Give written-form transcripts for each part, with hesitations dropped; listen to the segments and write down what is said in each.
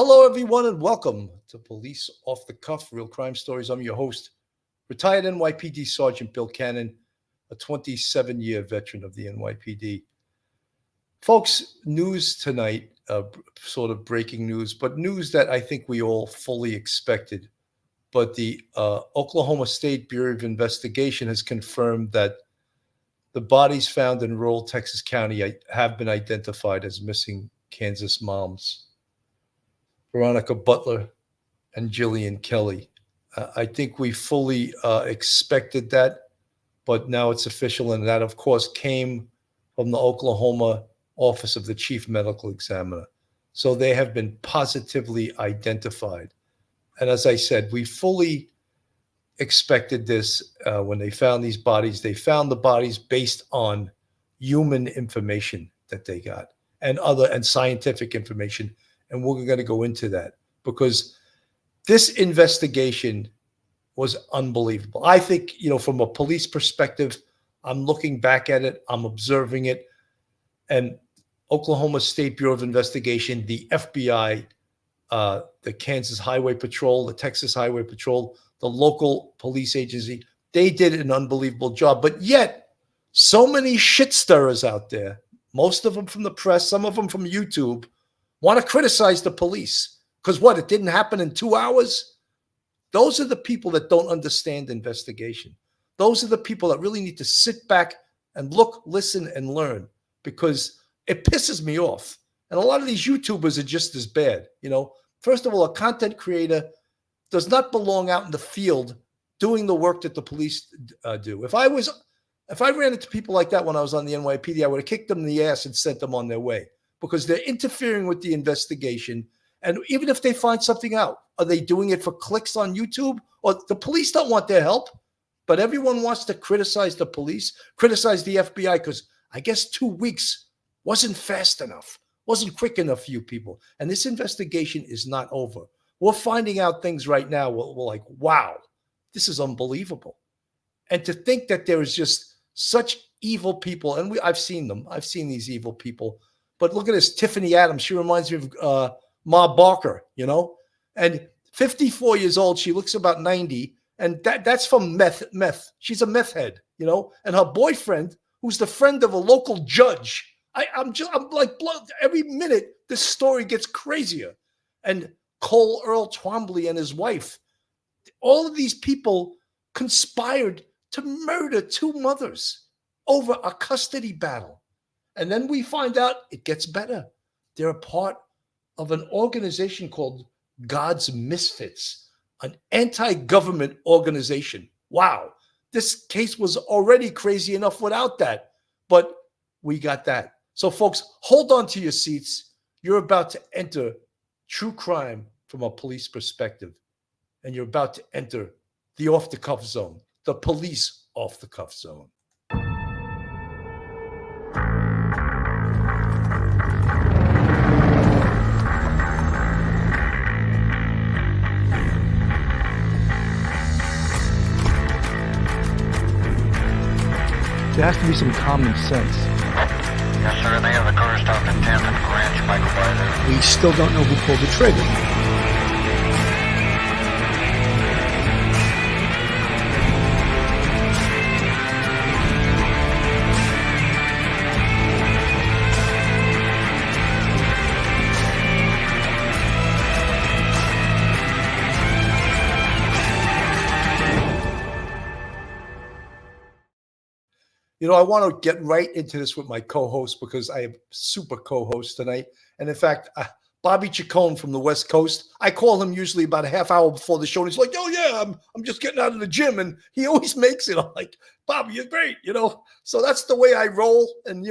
Hello, everyone, and welcome to Police Off the Cuff, Real Crime Stories. I'm your host, retired NYPD Sergeant Bill Cannon, a 27-year veteran of the NYPD. Folks, news tonight, sort of breaking news, but news that I think we all fully expected. But the Oklahoma State Bureau of Investigation has confirmed that the bodies found in rural Texas County have been identified as missing Kansas moms, Veronica Butler and Jilian Kelly. I think we fully expected that, but now it's official. And that, of course, came from the Oklahoma Office of the Chief Medical Examiner. So they have been positively identified. And as I said, we fully expected this when they found these bodies. They found the bodies based on human information that they got and scientific information. And we're going to go into that because this investigation was unbelievable. I think, from a police perspective, I'm looking back at it, I'm observing it, and Oklahoma State Bureau of Investigation, the FBI, the Kansas Highway Patrol, the Texas Highway Patrol, the local police agency, they did an unbelievable job. But yet, so many shit stirrers out there, most of them from the press, some of them from YouTube, want to criticize the police because it didn't happen in 2 hours. Those are the people that don't understand investigation. Those are the people that really need to sit back and look, listen, and learn, because it pisses me off. And a lot of these YouTubers are just as bad. First of all, a content creator does not belong out in the field doing the work that the police do. If I ran into people like that when I was on the NYPD, I would have kicked them in the ass and sent them on their way, because they're interfering with the investigation. And even if they find something out, are they doing it for clicks on YouTube? Or the police don't want their help, but everyone wants to criticize the police, criticize the FBI, because I guess 2 weeks wasn't fast enough, wasn't quick enough for you people. And this investigation is not over. We're finding out things right now. We're like, wow, this is unbelievable. And to think that there is just such evil people, and I've seen them. I've seen these evil people. But look at this, Tifany Adams. She reminds me of Ma Barker, and 54 years old. She looks about 90, and that's from meth. She's a meth head, and her boyfriend, who's the friend of a local judge. I'm like, every minute this story gets crazier. And Cole Earl Twombly and his wife, all of these people conspired to murder 2 mothers over a custody battle. And then we find out it gets better. They're a part of an organization called God's Misfits, an anti-government organization. Wow. This case was already crazy enough without that, but we got that. So folks, hold on to your seats. You're about to enter true crime from a police perspective, and you're about to enter the off-the-cuff zone, the police off-the-cuff zone. There has to be some common sense. Yes, sir. They have the car stopped at 10th and Ranch Michael by there. We still don't know who pulled the trigger. I want to get right into this with my co-host, because I have super co-hosts tonight. And in fact, Bobby Chacon from the West Coast, I call him usually about a half hour before the show. And he's like, oh yeah, I'm just getting out of the gym. And he always makes it. I'm like, Bobby, you're great. So that's the way I roll. And,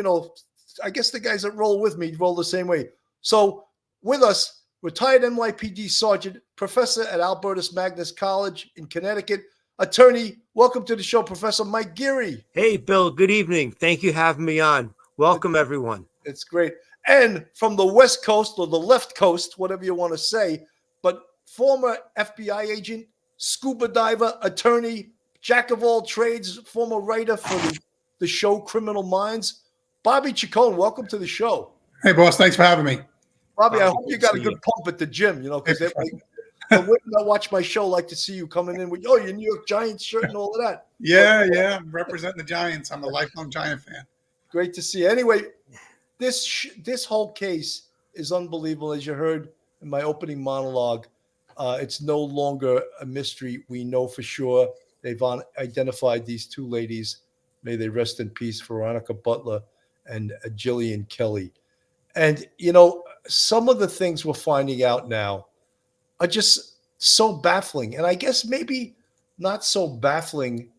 I guess the guys that roll with me roll the same way. So with us, retired NYPD Sergeant, professor at Albertus Magnus College in Connecticut, attorney. Welcome to the show, Professor Mike Geary. Hey, Bill. Good evening. Thank you for having me on. Welcome, everyone. It's great. And from the West Coast, or the left coast, whatever you want to say, but former FBI agent, scuba diver, attorney, jack of all trades, former writer for the show Criminal Minds, Bobby Chacon. Welcome to the show. Hey, boss. Thanks for having me. Bobby, I Bobby, hope good you to got a see good you. pump at the gym, because the women that watch my show like to see you coming in with, your New York Giants shirt and all of that. Yeah. I'm representing the Giants. I'm a lifelong Giant fan. Great to see you. Anyway, this whole case is unbelievable. As you heard in my opening monologue, it's no longer a mystery. We know for sure they've identified these two ladies. May they rest in peace, Veronica Butler and Jilian Kelly. And, some of the things we're finding out now are just so baffling. And I guess maybe not so baffling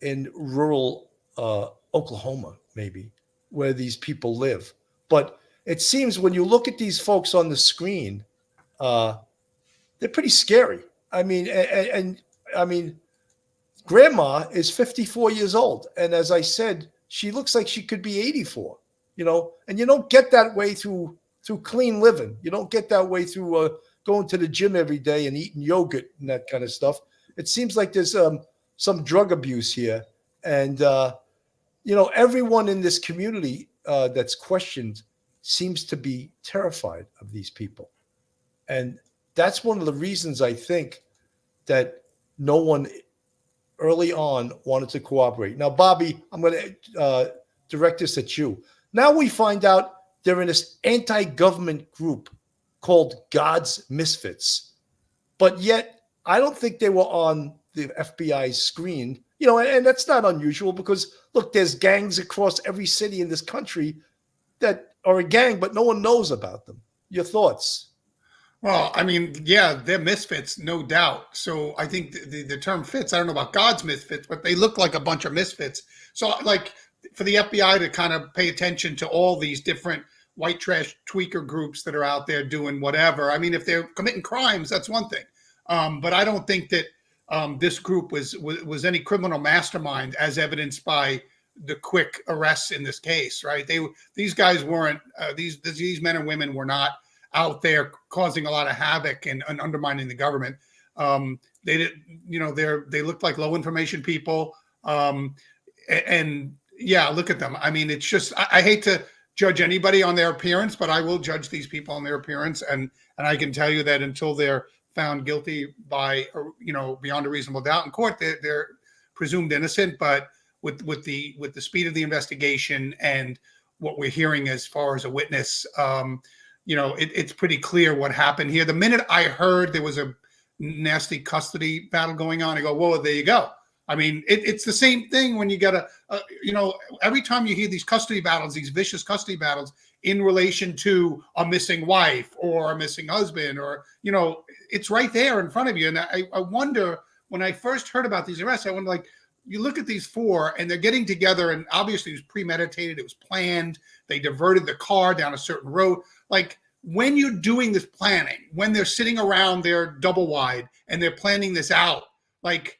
in rural Oklahoma, maybe, where these people live. But it seems when you look at these folks on the screen, they're pretty scary. I mean, and I mean, grandma is 54 years old. And as I said, she looks like she could be 84, and you don't get that way through clean living. You don't get that way through going to the gym every day and eating yogurt and that kind of stuff. It seems like there's some drug abuse here. And, everyone in this community that's questioned seems to be terrified of these people. And that's one of the reasons I think that no one early on wanted to cooperate. Now, Bobby, I'm going to direct this at you. Now we find out they're in this anti-government group called God's Misfits. But yet, I don't think they were on the FBI's screen, and that's not unusual because, look, there's gangs across every city in this country that are a gang, but no one knows about them. Your thoughts? Well, I mean, yeah, they're misfits, no doubt. So I think the term fits. I don't know about God's misfits, but they look like a bunch of misfits. So, like, for the FBI to kind of pay attention to all these different white trash tweaker groups that are out there doing whatever. I mean, if they're committing crimes, that's one thing. But I don't think that this group was any criminal mastermind, as evidenced by the quick arrests in this case. Right? These guys weren't. These men and women were not out there causing a lot of havoc and undermining the government. They did, they looked like low information people. And yeah, look at them. I mean, it's just, I hate to judge anybody on their appearance, but I will judge these people on their appearance. And I can tell you that until they're found guilty by, beyond a reasonable doubt in court, they're presumed innocent. But with the speed of the investigation and what we're hearing as far as a witness, it's pretty clear what happened here. The minute I heard there was a nasty custody battle going on, I go, whoa, there you go. I mean, it's the same thing when you get every time you hear these custody battles, these vicious custody battles in relation to a missing wife or a missing husband, or, it's right there in front of you. And I wonder, when I first heard about these arrests, I wonder, like, you look at these four and they're getting together, and obviously it was premeditated. It was planned. They diverted the car down a certain road. Like, when you're doing this planning, when they're sitting around their double wide and they're planning this out, like,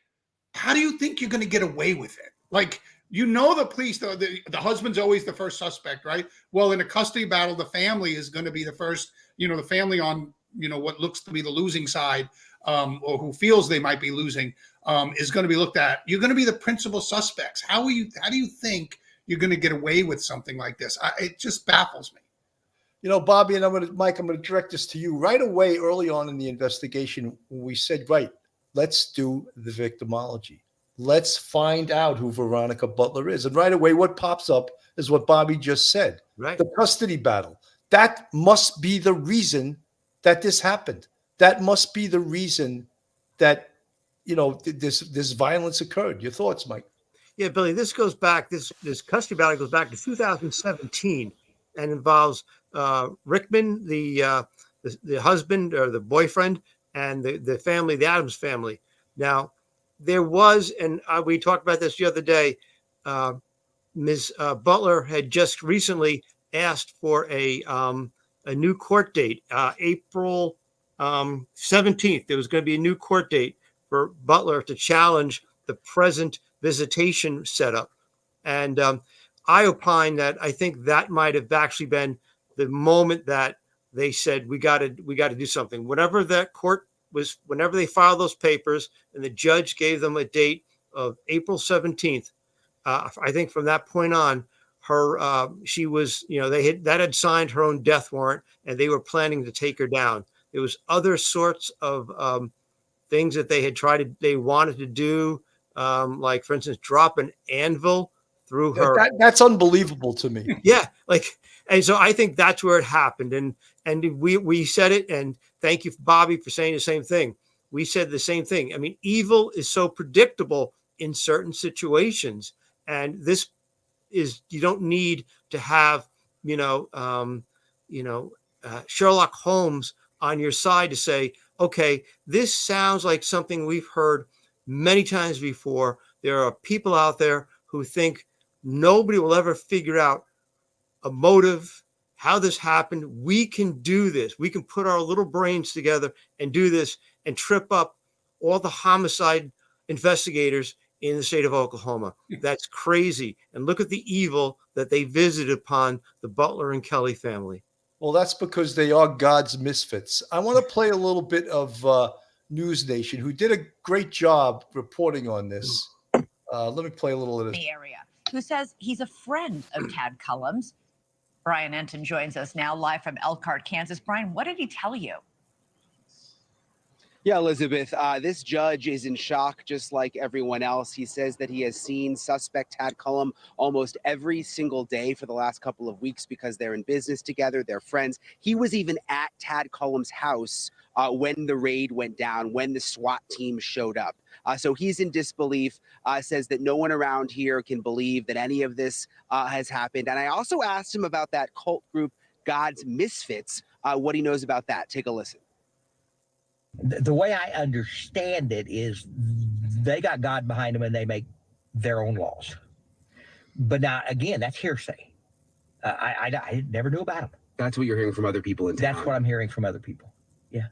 how do you think you're going to get away with it? Like, the police, the husband's always the first suspect, right? Well, in a custody battle, the family is going to be the first, the family on, what looks to be the losing side, or who feels they might be losing, is going to be looked at. You're going to be the principal suspects. How do you think you're going to get away with something like this? It just baffles me. Bobby, and Mike, I'm going to direct this to you. Right away, early on in the investigation, we said, right, let's do the victimology. Let's find out who Veronica Butler is. And right away, what pops up is what Bobby just said. Right. The custody battle. That must be the reason that this happened. That must be the reason that, this violence occurred. Your thoughts, Mike? Yeah, Billy, this goes back, this custody battle goes back to 2017 and involves Rickman, the husband or the boyfriend, and the family, the Adams family. Now, there was, and we talked about this the other day, Ms. Butler had just recently asked for a new court date, April 17th. There was going to be a new court date for Butler to challenge the present visitation setup. And I opine that I think that might have actually been the moment that they said, we got to do something. Whenever that court was, whenever they filed those papers and the judge gave them a date of April 17th, I think from that point on, she was, that had signed her own death warrant, and they were planning to take her down. There was other sorts of things that they wanted to do, like, for instance, drop an anvil through her. That's unbelievable to me. Yeah, and so I think that's where it happened, and we said it, and thank you, Bobby, for saying the same thing. We said the same thing. I mean, evil is so predictable in certain situations, and this is, you don't need to have Sherlock Holmes on your side to say, okay, this sounds like something we've heard many times before. There are people out there who think nobody will ever figure out a motive, how this happened. We can do this. We can put our little brains together and do this and trip up all the homicide investigators in the state of Oklahoma. That's crazy. And look at the evil that they visited upon the Butler and Kelley family. Well, that's because they are God's misfits. I want to play a little bit of News Nation, who did a great job reporting on this. Let me play a little of this. The area, who says he's a friend of Tad Cullum's. Brian Enton joins us now live from Elkhart, Kansas. Brian, what did he tell you? Yeah, Elizabeth, this judge is in shock, just like everyone else. He says that he has seen suspect Tad Cullum almost every single day for the last couple of weeks because they're in business together, they're friends. He was even at Tad Cullum's house when the raid went down, when the SWAT team showed up. So he's in disbelief, says that no one around here can believe that any of this has happened. And I also asked him about that cult group, God's Misfits, what he knows about that. Take a listen. The way I understand it is they got God behind them and they make their own laws. But now, again, that's hearsay. I never knew about them. That's what you're hearing from other people in town. That's what I'm hearing from other people. Yeah.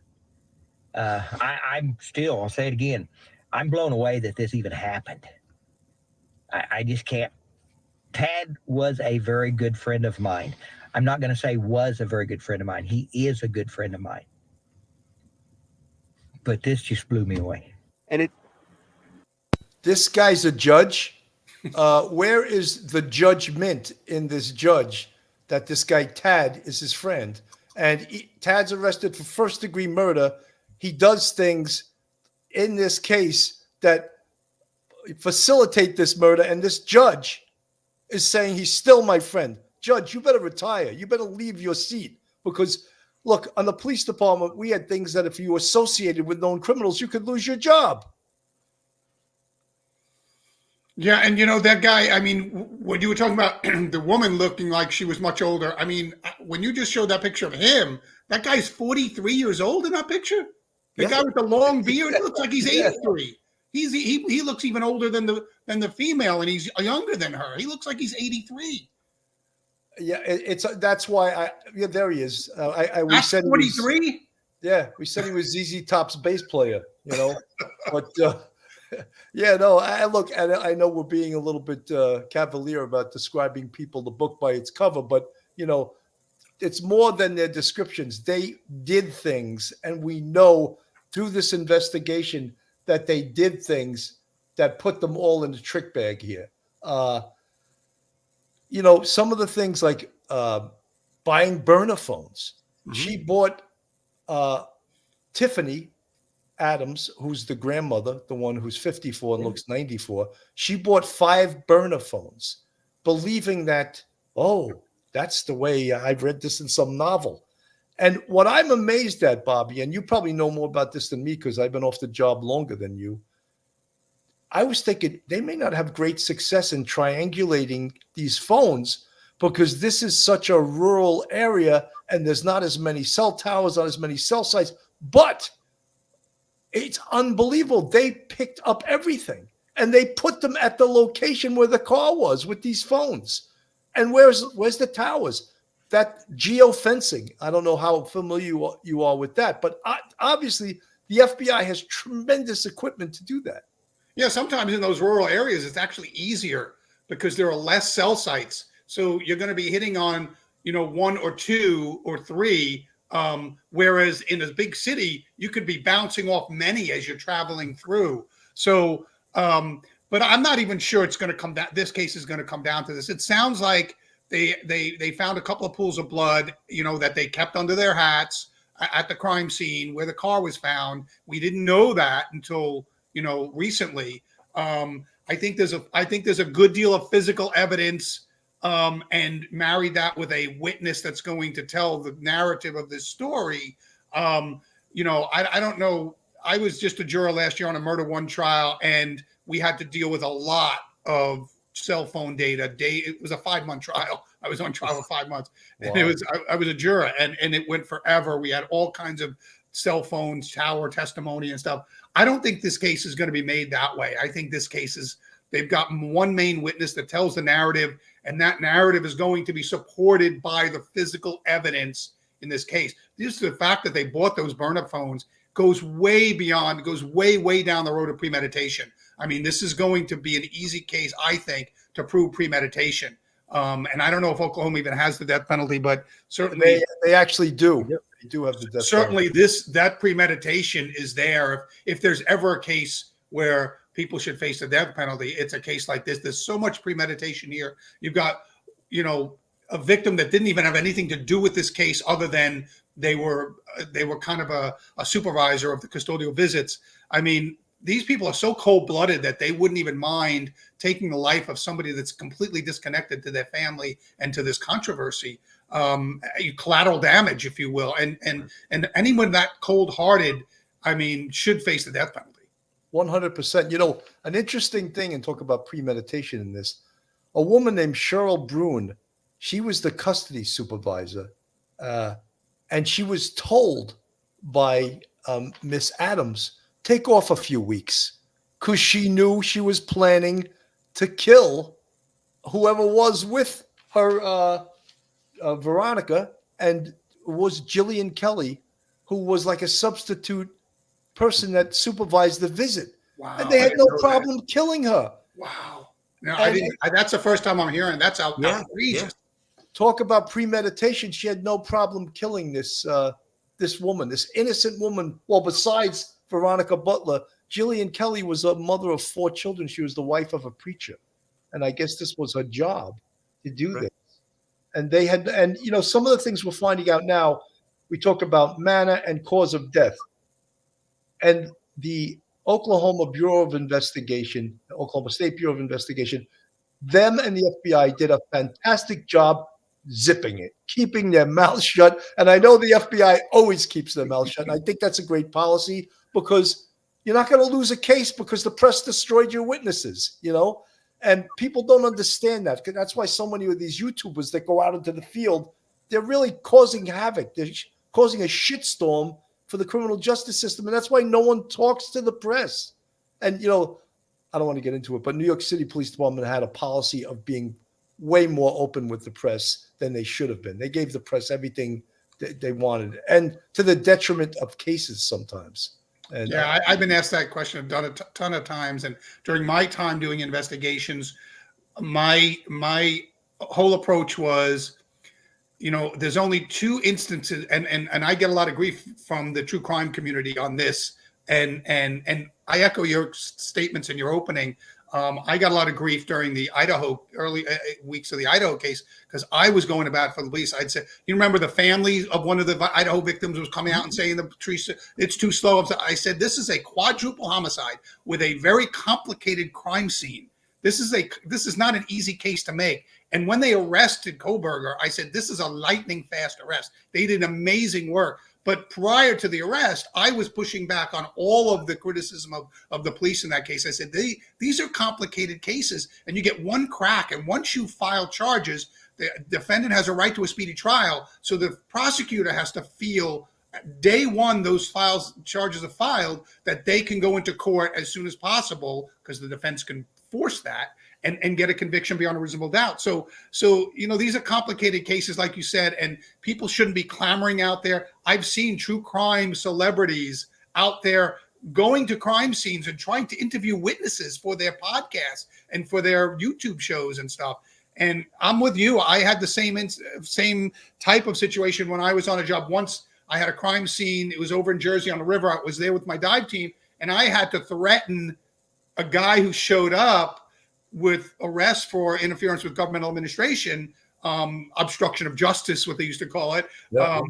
I'm still, I'll say it again, I'm blown away that this even happened. I just can't. Tad was a very good friend of mine. I'm not going to say was a very good friend of mine. He is a good friend of mine. But this just blew me away. And This guy's a judge. Where is the judgment in this judge that this guy Tad is his friend? And Tad's arrested for first-degree murder. He does things in this case that facilitate this murder, and this judge is saying he's still my friend. Judge, you better retire. You better leave your seat because, look, on the police department, we had things that if you associated with known criminals, you could lose your job. Yeah, and that guy, I mean, when you were talking about the woman looking like she was much older, I mean, when you just showed that picture of him, that guy's 43 years old in that picture. The guy with the long beard, he looks like he's 83. He looks even older than the female, and he's younger than her. He looks like he's 83. Yeah, that's why there he is. We That's said 43. We said he was ZZ Top's bass player, but yeah, no. Look, and I know we're being a little bit cavalier about describing the book by its cover, but it's more than their descriptions. They did things, and we know through this investigation that they did things that put them all in the trick bag here. Some of the things like buying burner phones. Mm-hmm. She bought Tifany Adams, who's the grandmother, the one who's 54 and looks 94. She bought 5 burner phones, believing that, that's the way I've read this in some novel. And what I'm amazed at, Bobby, and you probably know more about this than me because I've been off the job longer than you. I was thinking they may not have great success in triangulating these phones because this is such a rural area and there's not as many cell towers, not as many cell sites, but it's unbelievable. They picked up everything and they put them at the location where the car was with these phones. And where's the towers? That geofencing. I don't know how familiar you are with that, but obviously the FBI has tremendous equipment to do that. Yeah, sometimes in those rural areas, it's actually easier because there are less cell sites. So you're going to be hitting on, 1 or 2 or 3. Whereas in a big city, you could be bouncing off many as you're traveling through. So, but I'm not even sure it's going to come down. This case is going to come down to this. It sounds like They found a couple of pools of blood, that they kept under their hats at the crime scene where the car was found. We didn't know that until recently. I think there's a good deal of physical evidence, and marry that with a witness that's going to tell the narrative of this story. I don't know. I was just a juror last year on a murder one trial, and we had to deal with a lot of cell phone data. It was a 5-month trial. I was on trial for 5 months. Wow. And I was a juror, and it went forever. We had all kinds of cell phones, tower testimony and stuff. I don't think this case is going to be made that way. I think this case they've got one main witness that tells the narrative, and that narrative is going to be supported by the physical evidence in this case. Just the fact that they bought those burner phones goes way down the road of premeditation. I mean, this is going to be an easy case, I think, to prove premeditation. And I don't know if Oklahoma even has the death penalty, but certainly they actually do. Yep. They do have the death certainly penalty. That premeditation is there. If there's ever a case where people should face the death penalty, it's a case like this. There's so much premeditation here. You've got, a victim that didn't even have anything to do with this case other than they were kind of a supervisor of the custodial visits. I mean, these people are so cold-blooded that they wouldn't even mind taking the life of somebody that's completely disconnected to their family and to this controversy. Collateral damage, if you will. And anyone that cold-hearted, I mean, should face the death penalty. 100%. An interesting thing, and talk about premeditation in this, a woman named Cheryl Brune, she was the custody supervisor, and she was told by Miss Adams, take off a few weeks, because she knew she was planning to kill whoever was with her, Veronica, and it was Jilian Kelly, who was like a substitute person that supervised the visit. Wow. And they had no problem killing her. Wow. No, I didn't. That's the first time I'm hearing. That's outrageous. Yeah. Talk about premeditation. She had no problem killing this woman, this innocent woman. Well, besides Veronica Butler, Jilian Kelly was a mother of 4 children. She was the wife of a preacher. And I guess this was her job to do this. And they had, and some of the things we're finding out now, we talk about manner and cause of death. And the Oklahoma Bureau of Investigation, Oklahoma State Bureau of Investigation, them and the FBI did a fantastic job zipping it, keeping their mouths shut. And I know the FBI always keeps their mouth shut. And I think that's a great policy, because you're not going to lose a case because the press destroyed your witnesses, and people don't understand that. That's why so many of these YouTubers that go out into the field, they're really causing havoc. They're causing a shitstorm for the criminal justice system. And that's why no one talks to the press. And, I don't want to get into it, but New York City Police Department had a policy of being way more open with the press than they should have been. They gave the press everything they wanted, and to the detriment of cases sometimes. And yeah, I've been asked that question. I've done it a ton of times. And during my time doing investigations, my whole approach was, there's only 2 instances, and I get a lot of grief from the true crime community on this. And I echo your statements in your opening. I got a lot of grief during the early weeks of the Idaho case, because I was going about for the police. I'd say, you remember the family of one of the Idaho victims was coming out and saying the tree, it's too slow. I said, this is a quadruple homicide with a very complicated crime scene. This is not an easy case to make. And when they arrested Koberger, I said, this is a lightning fast arrest. They did amazing work. But prior to the arrest, I was pushing back on all of the criticism of the police in that case. I said, these are complicated cases, and you get one crack. And once you file charges, the defendant has a right to a speedy trial. So the prosecutor has to feel day one those charges are filed, that they can go into court as soon as possible, because the defense can force that and get a conviction beyond a reasonable doubt. So these are complicated cases, like you said, and people shouldn't be clamoring out there. I've seen true crime celebrities out there going to crime scenes and trying to interview witnesses for their podcasts and for their YouTube shows and stuff. And I'm with you. I had the same type of situation when I was on a job. Once I had a crime scene. It was over in Jersey on the river. I was there with my dive team, and I had to threaten a guy who showed up with arrest for interference with governmental administration obstruction of justice, what they used to call it,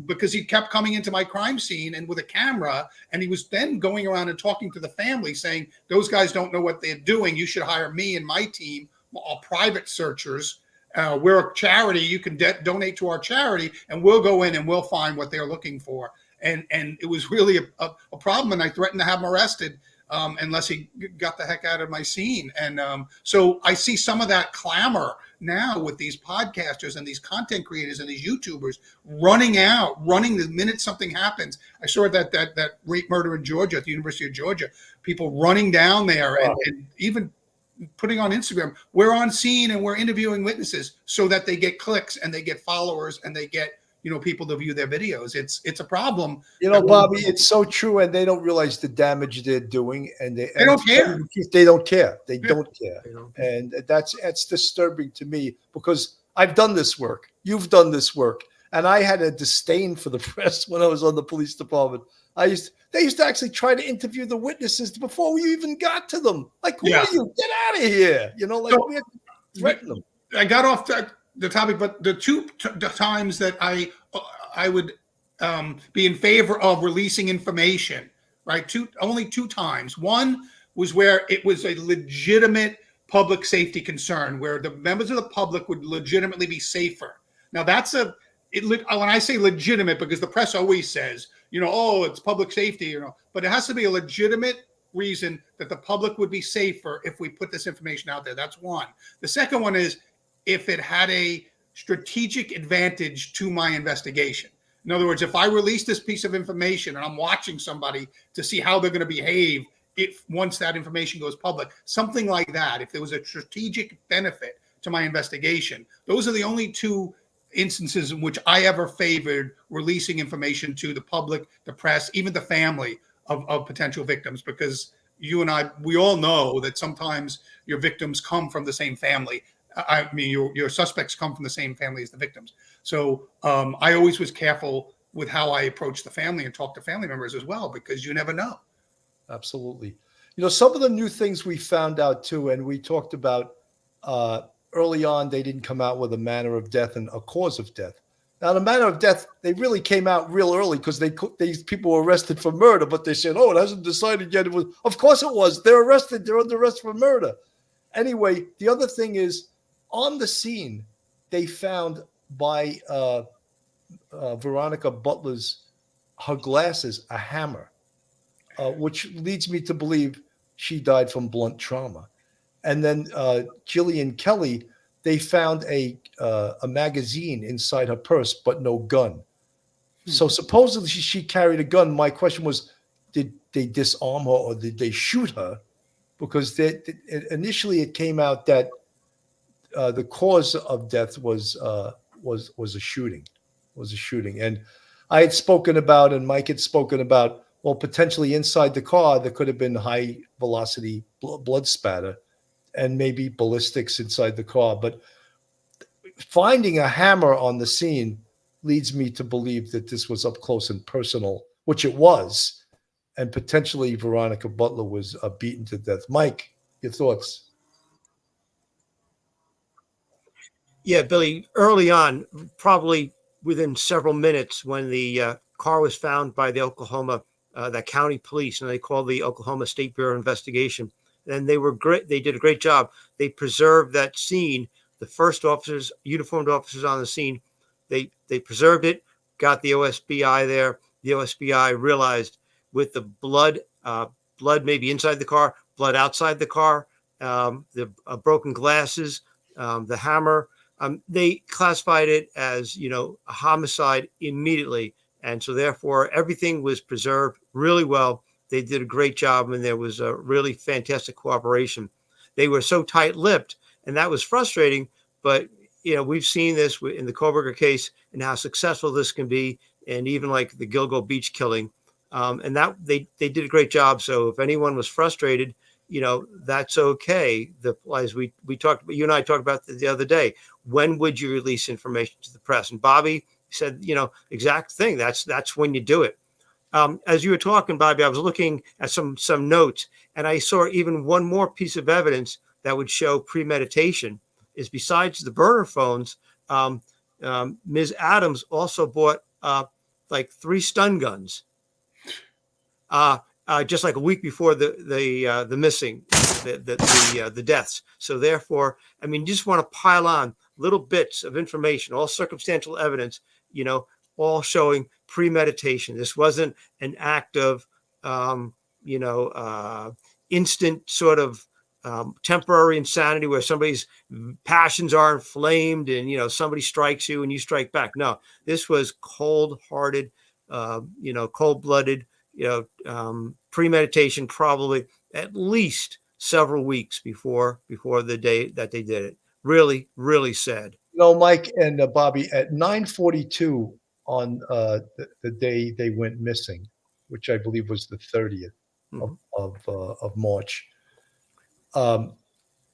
because he kept coming into my crime scene and with a camera, and he was then going around and talking to the family saying, those guys don't know what they're doing. You should hire me and my team, all private searchers. We're a charity. You can donate to our charity, and we'll go in and we'll find what they're looking for. And it was really a problem, and I threatened to have him arrested unless he got the heck out of my scene. And so I see some of that clamor now with these podcasters and these content creators and these YouTubers running the minute something happens. I saw that rape murder in Georgia, at the University of Georgia, people running down there and even putting on Instagram, we're on scene and we're interviewing witnesses, so that they get clicks and they get followers and they get, people to view their videos. It's a problem. Bobby, it's so true. And they don't realize the damage they're doing, and they don't care. They don't care. They don't care. And that's disturbing to me, because I've done this work. You've done this work. And I had a disdain for the press when I was on the police department. They used to actually try to interview the witnesses before we even got to them. Like, who are you? Get out of here. We had to threaten them. I got off the topic, but the two times that I would be in favor of releasing information, right? Only two times. One was where it was a legitimate public safety concern, where the members of the public would legitimately be safer. Now when I say legitimate, because the press always says, it's public safety, but it has to be a legitimate reason that the public would be safer if we put this information out there. That's one. The second one is if it had a strategic advantage to my investigation. In other words, if I release this piece of information and I'm watching somebody to see how they're going to behave once that information goes public, something like that, if there was a strategic benefit to my investigation, those are the only two instances in which I ever favored releasing information to the public, the press, even the family of potential victims, because you and I, we all know that sometimes your victims come from the same family. I mean, your suspects come from the same family as the victims. So I always was careful with how I approach the family and talk to family members as well, because you never know. Absolutely. Some of the new things we found out too, and we talked about early on, they didn't come out with a manner of death and a cause of death. Now, the manner of death, they really came out real early, because these people were arrested for murder, but they said, it hasn't decided yet. Of course it was. They're arrested. They're under arrest for murder. Anyway, the other thing is, on the scene, they found by Veronica Butler's, her glasses, a hammer, which leads me to believe she died from blunt trauma. And then Jilian Kelly, they found a magazine inside her purse, but no gun. So supposedly she carried a gun. My question was, did they disarm her or did they shoot her? Because initially it came out that the cause of death was a shooting. And I had spoken about, and Mike had spoken about, well, potentially inside the car there could have been high velocity blood spatter and maybe ballistics inside the car. But finding a hammer on the scene leads me to believe that this was up close and personal, which it was, and potentially Veronica Butler was beaten to death. Mike, your thoughts? Yeah, Billy, early on, probably within several minutes, when the car was found by the Oklahoma, the county police, and they called the Oklahoma State Bureau of Investigation, and they were great. They did a great job. They preserved that scene. The first officers, uniformed officers on the scene, they preserved it, got the OSBI there. The OSBI realized with the blood maybe inside the car, blood outside the car, the broken glasses, the hammer, they classified it as, a homicide immediately. And so therefore everything was preserved really well. They did a great job, and there was a really fantastic cooperation. They were so tight-lipped, and that was frustrating. But, we've seen this in the Koberger case and how successful this can be, and even like the Gilgo Beach killing. And that they did a great job. So if anyone was frustrated, that's okay. As we talked, you and I talked about the other day, when would you release information to the press? And Bobby said, exact thing. That's when you do it. As you were talking, Bobby, I was looking at some notes, and I saw even one more piece of evidence that would show premeditation is, besides the burner phones, Ms. Adams also bought like 3 stun guns, just like a week before the missing, the deaths. So therefore, I mean, you just want to pile on little bits of information, all circumstantial evidence, all showing premeditation. This wasn't an act of, instant sort of temporary insanity where somebody's passions are inflamed and, somebody strikes you and you strike back. No, this was cold-hearted, cold-blooded, premeditation, probably at least several weeks before the day that they did it. Really, really sad. Mike and Bobby, at 9:42 on the day they went missing, which I believe was the 30th of March,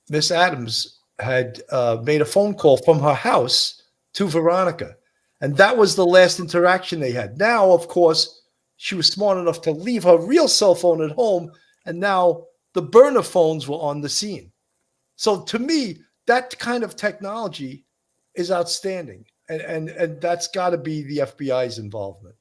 Miss Adams had made a phone call from her house to Veronica, and that was the last interaction they had. Now, of course, she was smart enough to leave her real cell phone at home, and now the burner phones were on the scene. So to me, that kind of technology is outstanding, and that's got to be the FBI's involvement.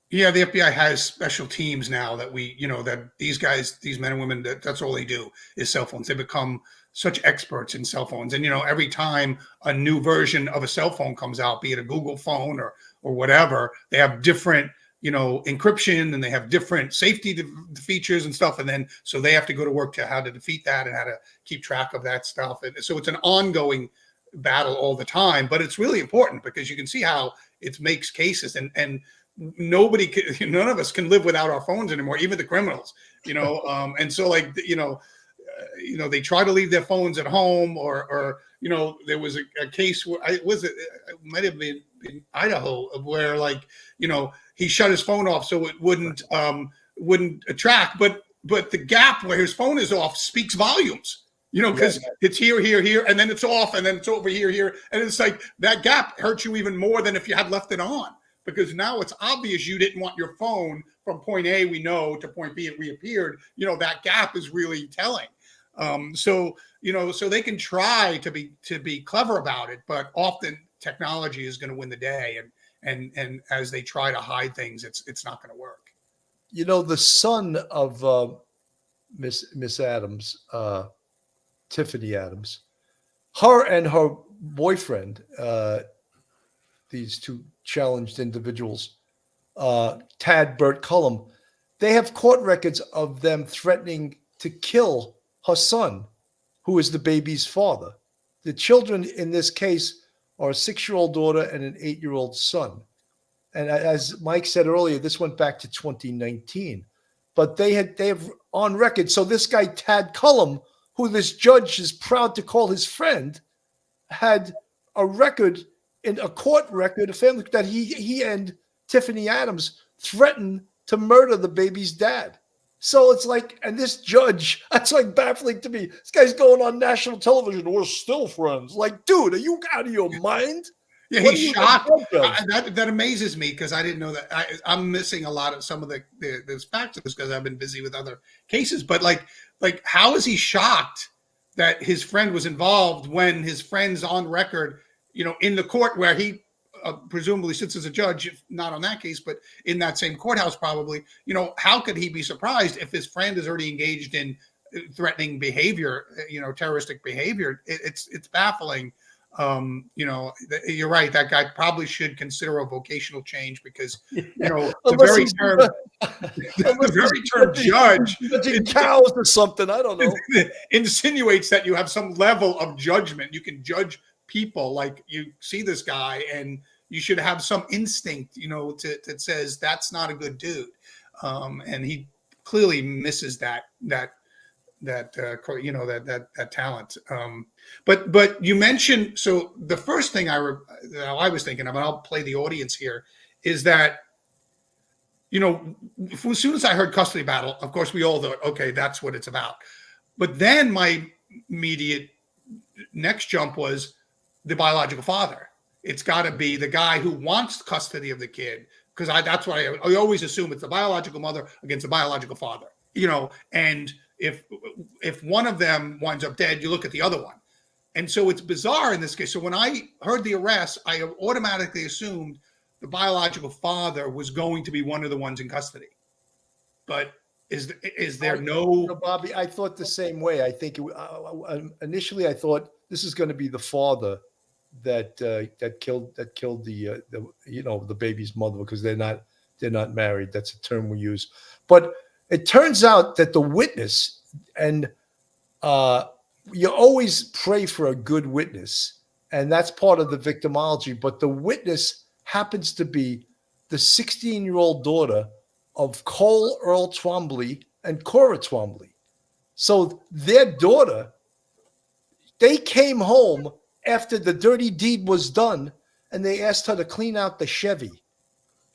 Yeah, the FBI has special teams now that that these guys, these men and women, that's all they do is cell phones. They become such experts in cell phones. And, every time a new version of a cell phone comes out, be it a Google phone or whatever, they have different, encryption, and they have different safety features and stuff. And then, so they have to go to work to how to defeat that and how to keep track of that stuff. And so it's an ongoing battle all the time, but it's really important because you can see how it makes cases, and none of us can live without our phones anymore, even the criminals, and so they try to leave their phones at home, or there was a case where it might have been in Idaho where he shut his phone off so it wouldn't track, but the gap where his phone is off speaks volumes. Because it's here, and then it's off, and then it's over here. And it's like that gap hurts you even more than if you had left it on, because now it's obvious you didn't want your phone from point A, we know, to point B, it reappeared. That gap is really telling. So they can try to be clever about it, but often technology is going to win the day. And as they try to hide things, it's not going to work. The son of Miss Adams, Tifany Adams, her and her boyfriend, these two challenged individuals, Tad Burt Cullum, they have court records of them threatening to kill her son, who is the baby's father. The children in this case are a 6-year-old daughter and an 8-year-old son. And as Mike said earlier, this went back to 2019, but they have on record. So this guy, Tad Cullum, who this judge is proud to call his friend, had a record, in a court record, a family, that he and Tifany Adams threatened to murder the baby's dad. So it's like, and this judge, that's like baffling to me. This guy's going on national television. We're still friends. Like, dude, are you out of your mind? Yeah, he's shocked. That amazes me because I didn't know that. I'm missing a lot of some of the facts of this because I've been busy with other cases. But like, how is he shocked that his friend was involved when his friend's on record, in the court where he presumably sits as a judge, if not on that case, but in that same courthouse probably, how could he be surprised if his friend is already engaged in threatening behavior, terroristic behavior? It's baffling. You're right. That guy probably should consider a vocational change because, the very term judge, cows or something, I don't know, insinuates that you have some level of judgment. You can judge people. Like, you see this guy and you should have some instinct, that says that's not a good dude. And he clearly misses that talent. But you mentioned, so the first thing I was thinking of, and I'll play the audience here, is that, as soon as I heard custody battle, of course we all thought, okay, that's what it's about. But then my immediate next jump was the biological father. It's got to be the guy who wants custody of the kid, because that's what I always assume it's the biological mother against the biological father, and if one of them winds up dead, you look at the other one. And so it's bizarre in this case. So when I heard the arrest, I automatically assumed the biological father was going to be one of the ones in custody. But is there no? Bobby, I thought the same way. I think initially I thought this is going to be the father that killed the the baby's mother, because they're not married. That's a term we use. But it turns out that the witness, and you always pray for a good witness, and that's part of the victimology. But the witness happens to be the 16-year-old daughter of Cole Earl Twombly and Cora Twombly. So their daughter, they came home after the dirty deed was done, and they asked her to clean out the Chevy.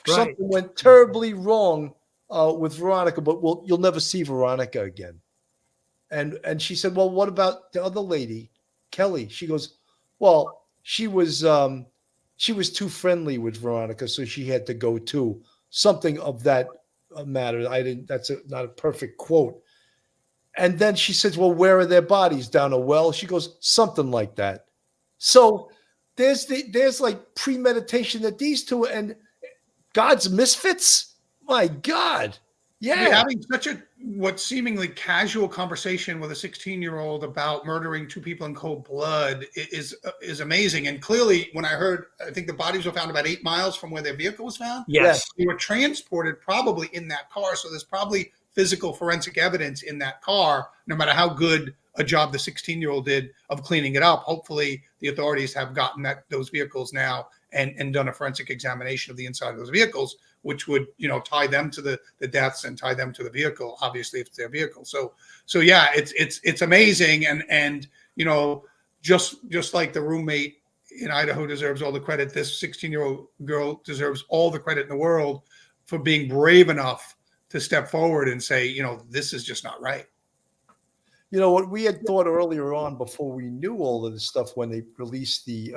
Right. Something went terribly wrong with Veronica, but you'll never see Veronica again. And she said, well, what about the other lady, Kelley? She goes, well, she was too friendly with Veronica, so she had to go too. Something of that matter. That's not a perfect quote. And then she says, well, where are their bodies? Down a well? She goes, something like that. So there's like premeditation that these two, and God's misfits. My God. Yeah. Having such what seemingly casual conversation with a 16-year-old about murdering two people in cold blood is amazing. And clearly, when I think the bodies were found about 8 miles from where their vehicle was found. Yes. They were transported probably in that car. So there's probably physical forensic evidence in that car, no matter how good a job the 16-year-old did of cleaning it up. Hopefully the authorities have gotten those vehicles now and done a forensic examination of the inside of those vehicles, which would, tie them to the deaths and tie them to the vehicle, obviously, if it's their vehicle. So yeah, it's amazing. And just like the roommate in Idaho deserves all the credit, this 16-year-old girl deserves all the credit in the world for being brave enough to step forward and say, this is just not right. What we had thought earlier on, before we knew all of this stuff, when they released the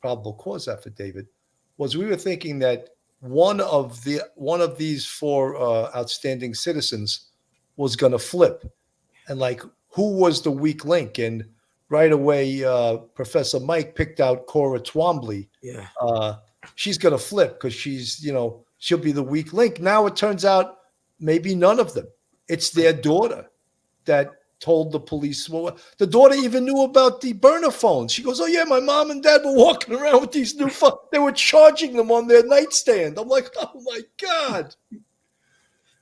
probable cause affidavit, was we were thinking that one of these 4 outstanding citizens was going to flip, and like, who was the weak link? And right away, Professor Mike picked out Cora Twombly. Yeah, she's going to flip because she's she'll be the weak link. Now it turns out maybe none of them. It's their daughter that told the police. Well, the daughter even knew about the burner phones. She goes, oh yeah, my mom and dad were walking around with these new phones. They were charging them on their nightstand. I'm like, oh my God.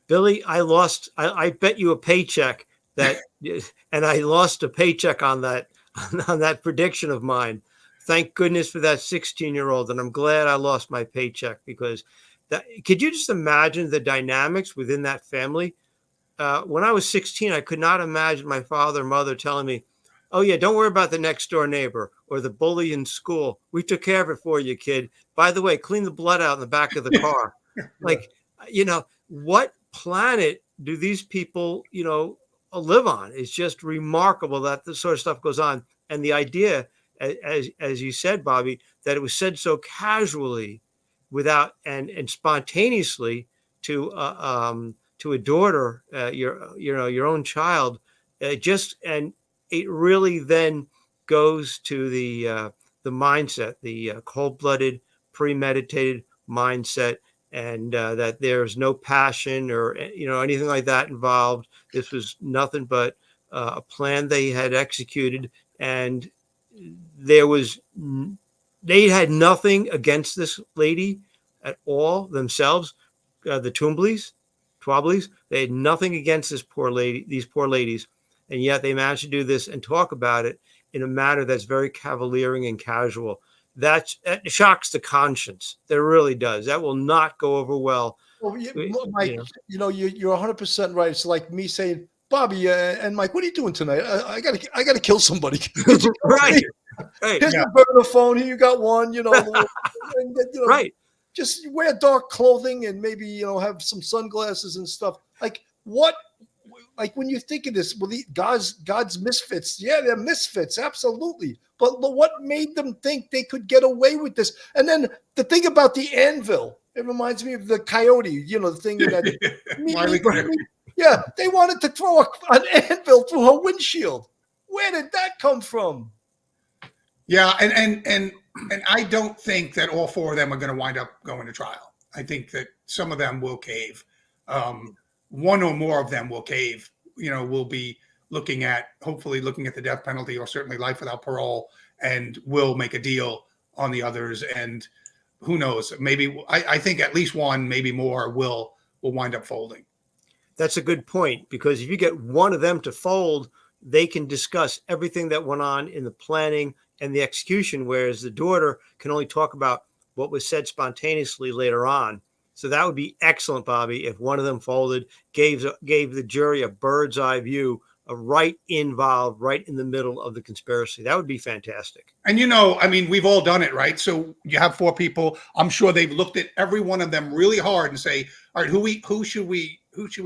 Billy, I bet you a paycheck and I lost a paycheck on that prediction of mine. Thank goodness for that 16-year-old. And I'm glad I lost my paycheck, because could you just imagine the dynamics within that family? When I was 16, I could not imagine my father or mother telling me, oh yeah, don't worry about the next door neighbor or the bully in school. We took care of it for you, kid. By the way, clean the blood out in the back of the car. Like, what planet do these people, live on? It's just remarkable that this sort of stuff goes on. And the idea, as you said, Bobby, that it was said so casually, without and spontaneously to a daughter, your own child, and it really then goes to the mindset, the cold-blooded, premeditated mindset, and that there's no passion or anything like that involved. This was nothing but a plan they had executed, and they had nothing against this lady at all themselves. The Twobleys, they had nothing against these poor ladies, and yet they managed to do this and talk about it in a manner that's very cavaliering and casual. That shocks the conscience. That really does. That will not go over well. Well, Mike, you're 100% right. It's like me saying, Bobby and Mike, what are you doing tonight? I gotta kill somebody. Right. Here's the burner phone. Here you got one. Right. Just wear dark clothing and maybe, have some sunglasses and stuff. Like what? Like when you think of this, well, God's misfits. Yeah, they're misfits. Absolutely. But what made them think they could get away with this? And then the thing about the anvil, it reminds me of the coyote, the thing that, yeah, they wanted to throw an anvil through her windshield. Where did that come from? Yeah, and I don't think that all four of them are going to wind up going to trial. I think that some of them will cave. One or more of them will cave. We'll be hopefully looking at the death penalty or certainly life without parole, and will make a deal on the others. And who knows? Maybe I think at least one, maybe more, will wind up folding. That's a good point, because if you get one of them to fold, they can discuss everything that went on in the planning and the execution, whereas the daughter can only talk about what was said spontaneously later on. So that would be excellent, Bobby, if one of them folded, gave the jury a bird's eye view of right involved, right in the middle of the conspiracy. That would be fantastic. And I mean, we've all done it, right? So you have four people. I'm sure they've looked at every one of them really hard and say, all right, who should we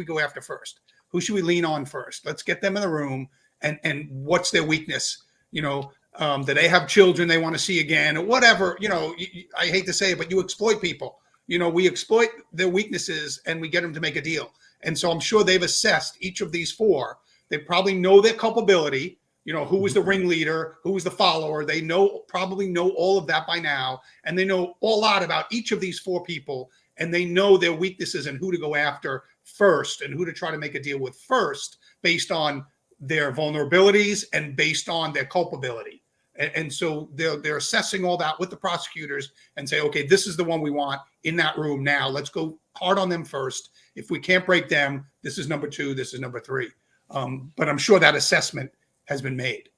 go after first? Who should we lean on first? Let's get them in the room. And what's their weakness? Do they have children they want to see again, or whatever? I hate to say it, but you exploit people. We exploit their weaknesses and we get them to make a deal. And so I'm sure they've assessed each of these four. They probably know their culpability. Who was the ringleader, who was the follower. They probably know all of that by now, and they know a lot about each of these four people, and they know their weaknesses and who to go after first and who to try to make a deal with first, based on their vulnerabilities and based on their culpability. And so they're assessing all that with the prosecutors and say, okay, this is the one we want in that room now. Let's go hard on them first. If we can't break them, this is number two, this is number three. But I'm sure that assessment has been made.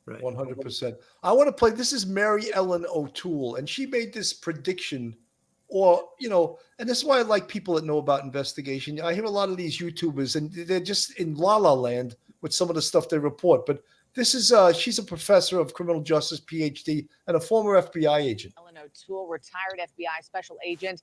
Right. 100%. I want to play. This is Mary Ellen O'Toole, and she made this prediction, and this is why I like people that know about investigation. I hear a lot of these YouTubers, and they're just in la la land with some of the stuff they report. But this is, she's a professor of criminal justice, PhD, and a former FBI agent. Ellen O'Toole, retired FBI special agent.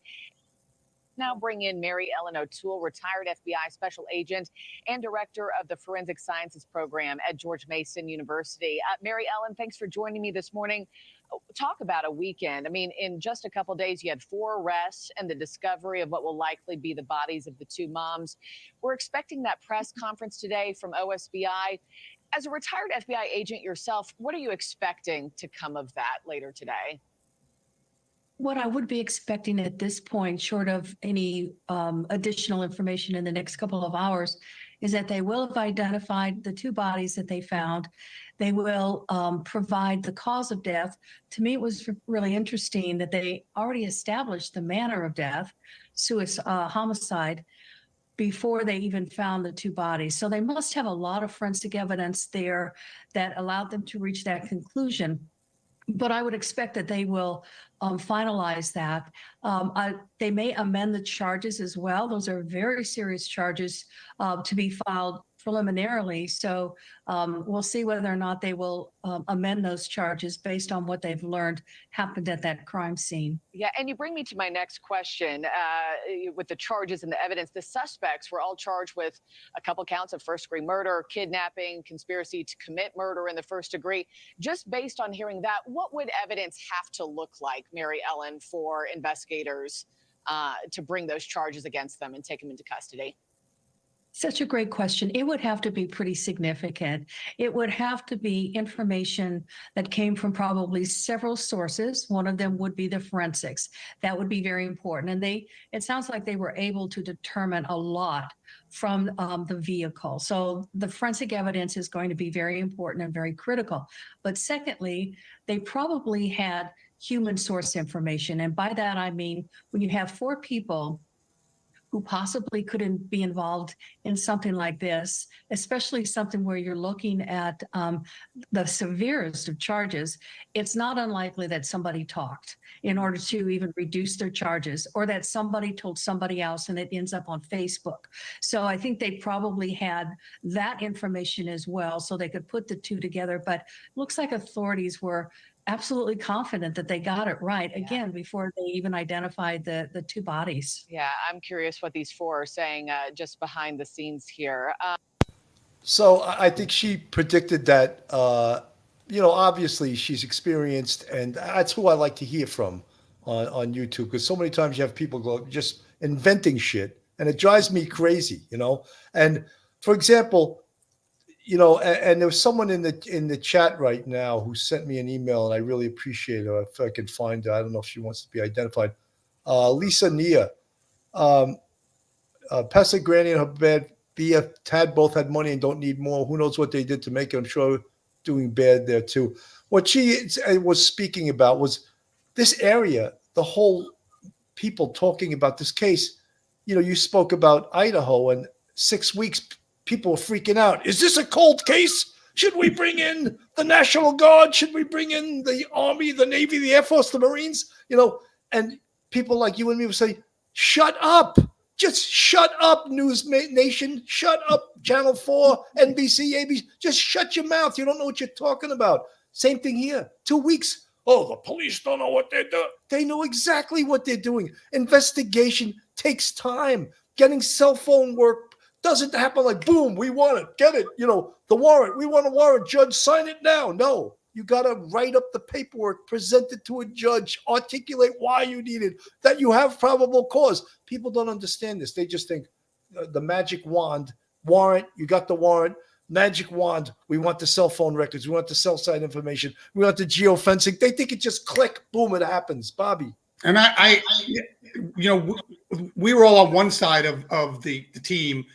Now bring in Mary Ellen O'Toole, retired FBI special agent and director of the Forensic Sciences program at George Mason University. Mary Ellen, thanks for joining me this morning. Talk about a weekend. I mean, in just a couple of days, you had 4 arrests and the discovery of what will likely be the bodies of the 2 moms. We're expecting that press conference today from OSBI. As a retired FBI agent yourself, what are you expecting to come of that later today? What I would be expecting at this point, short of any additional information in the next couple of hours, is that they will have identified the 2 bodies that they found. They will provide the cause of death. To me, it was really interesting that they already established the manner of death, homicide, before they even found the 2 bodies. So they must have a lot of forensic evidence there that allowed them to reach that conclusion. But I would expect that they will finalize that. They may amend the charges as well. Those are very serious charges to be filed preliminarily. So we'll see whether or not they will amend those charges based on what they've learned happened at that crime scene. Yeah, and you bring me to my next question with the charges and the evidence. The suspects were all charged with a couple counts of first-degree murder, kidnapping, conspiracy to commit murder in the first degree. Just based on hearing that, what would evidence have to look like, Mary Ellen, for investigators to bring those charges against them and take them into custody? Such a great question. It would have to be pretty significant. It would have to be information that came from probably several sources. One of them would be the forensics. That would be very important. And it sounds like they were able to determine a lot from the vehicle. So the forensic evidence is going to be very important and very critical. But secondly, they probably had human source information. And by that, I mean, when you have 4 people who possibly couldn't be involved in something like this, especially something where you're looking at the severest of charges, it's not unlikely that somebody talked in order to even reduce their charges, or that somebody told somebody else and it ends up on Facebook. So I think they probably had that information as well, so they could put the 2 together. But looks like authorities were absolutely confident that they got it right, again, before they even identified the 2 bodies. Yeah, I'm curious what these 4 are saying just behind the scenes here. So I think she predicted that, obviously she's experienced, and that's who I like to hear from on YouTube, because so many times you have people go just inventing shit, and it drives me crazy, And for example, you know, and there was someone in the chat right now who sent me an email, and I really appreciate her. If I can find her, I don't know if she wants to be identified. Lisa Nia, Pastor Granny and her bad BF Tad both had money and don't need more. Who knows what they did to make it? I'm sure doing bad there too. What she was speaking about was this area, the whole people talking about this case. You know, you spoke about Idaho, and 6 weeks, people were freaking out. Is this a cold case? Should we bring in the National Guard? Should we bring in the Army, the Navy, the Air Force, the Marines? You know, and people like you and me would say, shut up. Just shut up, News Nation. Shut up, Channel 4, NBC, ABC. Just shut your mouth. You don't know what you're talking about. Same thing here. 2 weeks. Oh, the police don't know what they're doing. They know exactly what they're doing. Investigation takes time. Getting cell phone work doesn't happen like, boom, we want it. Get it. You know, the warrant. We want a warrant. Judge, sign it now. No. You got to write up the paperwork, present it to a judge, articulate why you need it, that you have probable cause. People don't understand this. They just think the magic wand, warrant, you got the warrant, magic wand, we want the cell phone records, we want the cell site information, we want the geofencing. They think it just click, boom, it happens. Bobby. And I you know, we were all on one side of the team.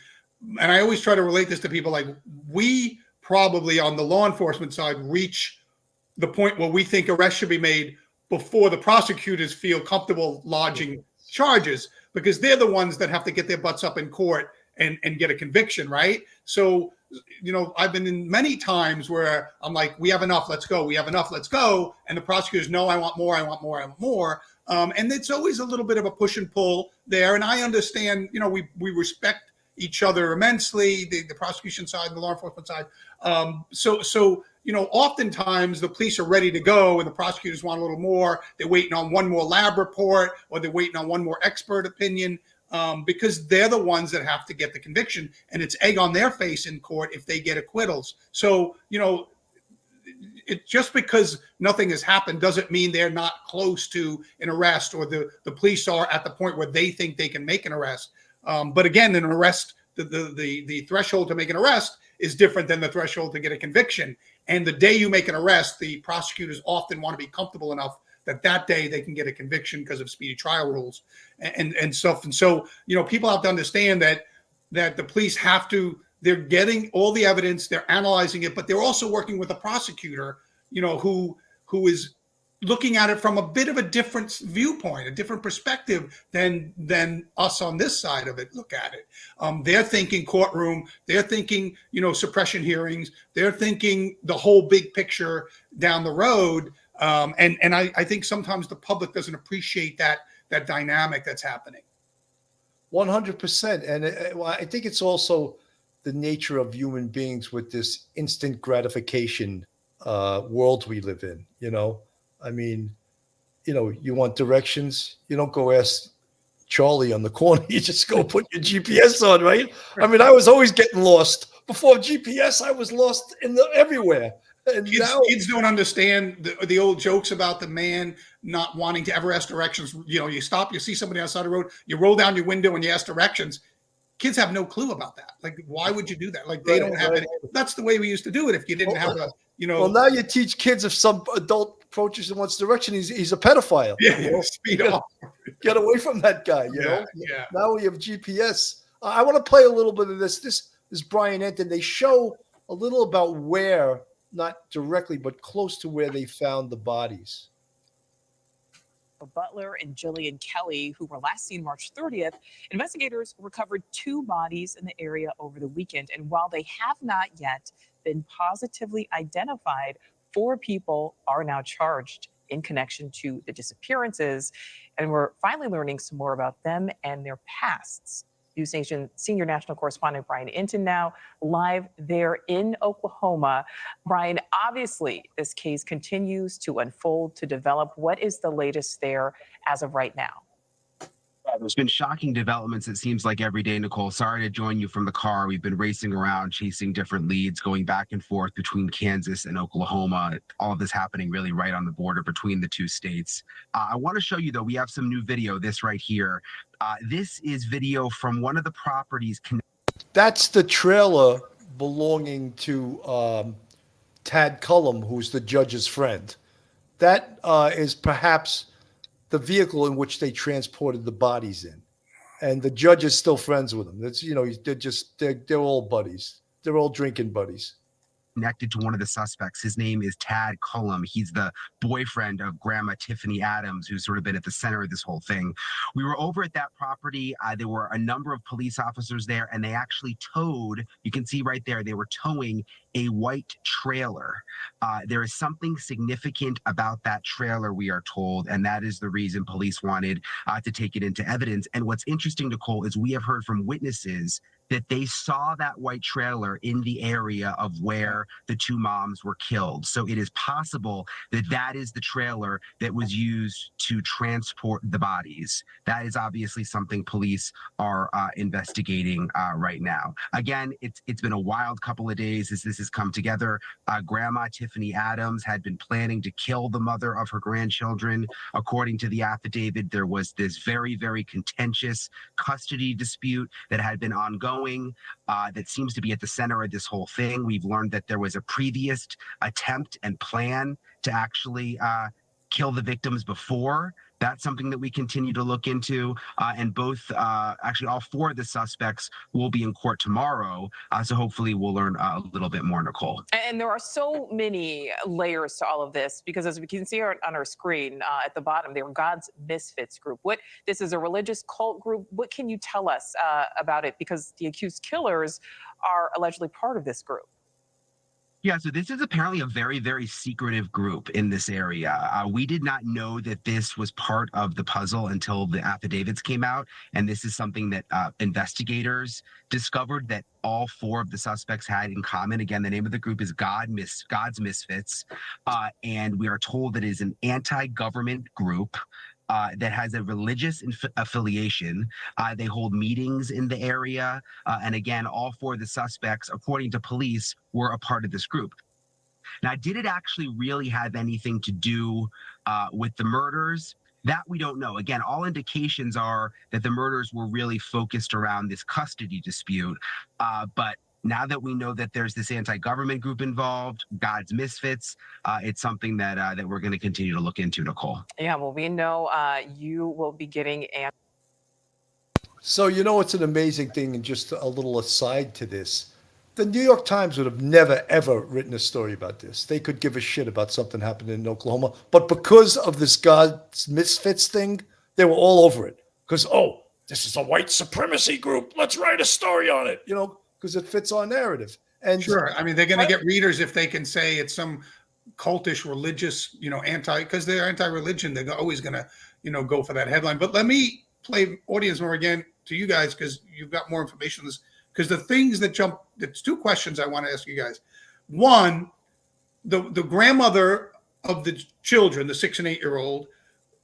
And I always try to relate this to people like we probably on the law enforcement side reach the point where we think arrests should be made before the prosecutors feel comfortable lodging charges, because they're the ones that have to get their butts up in court and get a conviction, right? So, you know, I've been in many times where I'm like, we have enough, let's go. We have enough, let's go. And the prosecutors, no, I want more, I want more, I want more. And it's always a little bit of a push and pull there. And I understand, you know, we respect each other immensely, the prosecution side and the law enforcement side. So you know, oftentimes the police are ready to go and the prosecutors want a little more. They're waiting on one more lab report, or they're waiting on one more expert opinion, because they're the ones that have to get the conviction, and it's egg on their face in court if they get acquittals. So, you know, it just because nothing has happened doesn't mean they're not close to an arrest, or the police are at the point where they think they can make an arrest. But again, an arrest, the threshold to make an arrest is different than the threshold to get a conviction. And the day you make an arrest, the prosecutors often want to be comfortable enough that day they can get a conviction because of speedy trial rules and stuff. And so, you know, people have to understand that the police have to, they're getting all the evidence, they're analyzing it, but they're also working with a prosecutor, you know, who is looking at it from a bit of a different viewpoint, a different perspective than us on this side of it look at it. They're thinking courtroom, they're thinking, you know, suppression hearings, they're thinking the whole big picture down the road. And I think sometimes the public doesn't appreciate that dynamic that's happening. 100%. And I think it's also the nature of human beings with this instant gratification world we live in, you know. I mean, you know, you want directions, you don't go ask Charlie on the corner, you just go put your GPS on, right? I mean, I was always getting lost. Before GPS, I was lost everywhere. And kids don't understand the old jokes about the man not wanting to ever ask directions. You know, you stop, you see somebody outside the road, you roll down your window and you ask directions. Kids have no clue about that. Like, why would you do that? Like, they don't have it. That's the way we used to do it. If you didn't have a, you know. Well, now you teach kids, if some adult approaches in what's direction, he's a pedophile. Yeah, you know? speed off. Get away from that guy, you know? Yeah. Now we have GPS. I want to play a little bit of this. This is Brian Anton. They show a little about where, not directly, but close to where they found the bodies. Butler and Jilian Kelly, who were last seen March 30th, investigators recovered 2 bodies in the area over the weekend. And while they have not yet been positively identified, 4 people are now charged in connection to the disappearances. And we're finally learning some more about them and their pasts. News Nation senior national correspondent Brian Anton now live there in Oklahoma. Brian, obviously this case continues to unfold, to develop. What is the latest there as of right now? There's been shocking developments, it seems like, every day, Nicole. Sorry to join you from the car. We've been racing around, chasing different leads, going back and forth between Kansas and Oklahoma. All of this happening really right on the border between the 2 states. I want to show you, though, we have some new video, this right here. This is video from one of the properties. That's the trailer belonging to Tad Cullum, who's the judge's friend. That is perhaps the vehicle in which they transported the bodies in. And the judge is still friends with them. That's, they're all buddies. They're all drinking buddies. Connected to one of the suspects. His name is Tad Cullum. He's the boyfriend of Grandma Tifany Adams, who's sort of been at the center of this whole thing. We were over at that property. There were a number of police officers there, and they actually towed, you can see right there, they were towing a white trailer. There is something significant about that trailer, we are told, and that is the reason police wanted to take it into evidence. And what's interesting, Nicole, is we have heard from witnesses that they saw that white trailer in the area of where the two moms were killed. So it is possible that that is the trailer that was used to transport the bodies. That is obviously something police are investigating right now. Again, it's been a wild couple of days as this has come together. Grandma Tifany Adams had been planning to kill the mother of her grandchildren. According to the affidavit, there was this very, very contentious custody dispute that had been ongoing. That seems to be at the center of this whole thing. We've learned that there was a previous attempt and plan to actually kill the victims before. That's something that we continue to look into. And actually all four of the suspects will be in court tomorrow. So hopefully we'll learn a little bit more, Nicole. And there are so many layers to all of this, because as we can see on our screen at the bottom, they were God's Misfits group. This is a religious cult group. What can you tell us about it? Because the accused killers are allegedly part of this group. Yeah, so this is apparently a very, very secretive group in this area. We did not know that this was part of the puzzle until the affidavits came out. And this is something that investigators discovered that all four of the suspects had in common. Again, the name of the group is God's Misfits. And we are told that it is an anti-government group that has a religious affiliation. They hold meetings in the area. And again, all four of the suspects, according to police, were a part of this group. Now, did it actually really have anything to do with the murders? That we don't know. Again, all indications are that the murders were really focused around this custody dispute. But now that we know that there's this anti-government group involved, God's Misfits, it's something that we're going to continue to look into, Nicole. Yeah, well, we know you will be getting. So, it's an amazing thing, and just a little aside to this. The New York Times would have never, ever written a story about this. They could give a shit about something happening in Oklahoma. But because of this God's Misfits thing, they were all over it. Because, this is a white supremacy group. Let's write a story on it, because it fits our narrative. And sure. I mean, they're going to get readers if they can say it's some cultish religious, because they're anti-religion. They're always going to, go for that headline. But let me play audience more again to you guys, because you've got more information on this. Because the things that there's two questions I want to ask you guys. One, the grandmother of the children, the 6 and 8-year-old,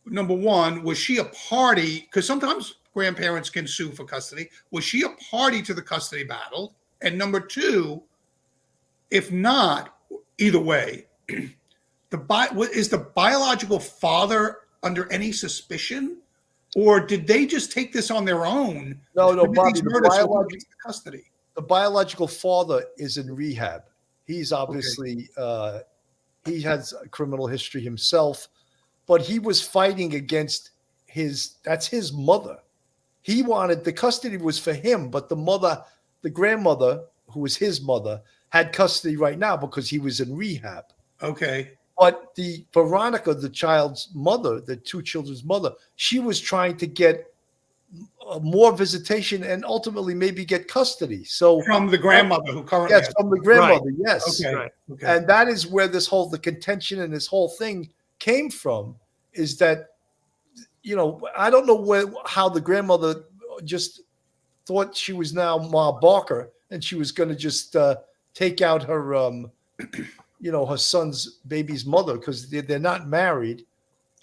number one, was she a party? Because sometimes grandparents can sue for custody. Was she a party to the custody battle? And number two, if not, either way, is the biological father under any suspicion? Or did they just take this on their own? No, Bobby, custody. The biological father is in rehab. He's obviously, he has a criminal history himself, but he was fighting against that's his mother. He wanted, the custody was for him, but the grandmother, who was his mother, had custody right now because he was in rehab. Okay. But the Veronica, the child's mother, the two children's mother, she was trying to get more visitation and ultimately maybe get custody. So from the grandmother who currently yes, from the grandmother, right. Yes. Okay. Right. Okay. And that is where the contention and this whole thing came from, is that, I don't know how the grandmother just thought she was now Ma Barker and she was going to just take out her her son's baby's mother, because they're not married.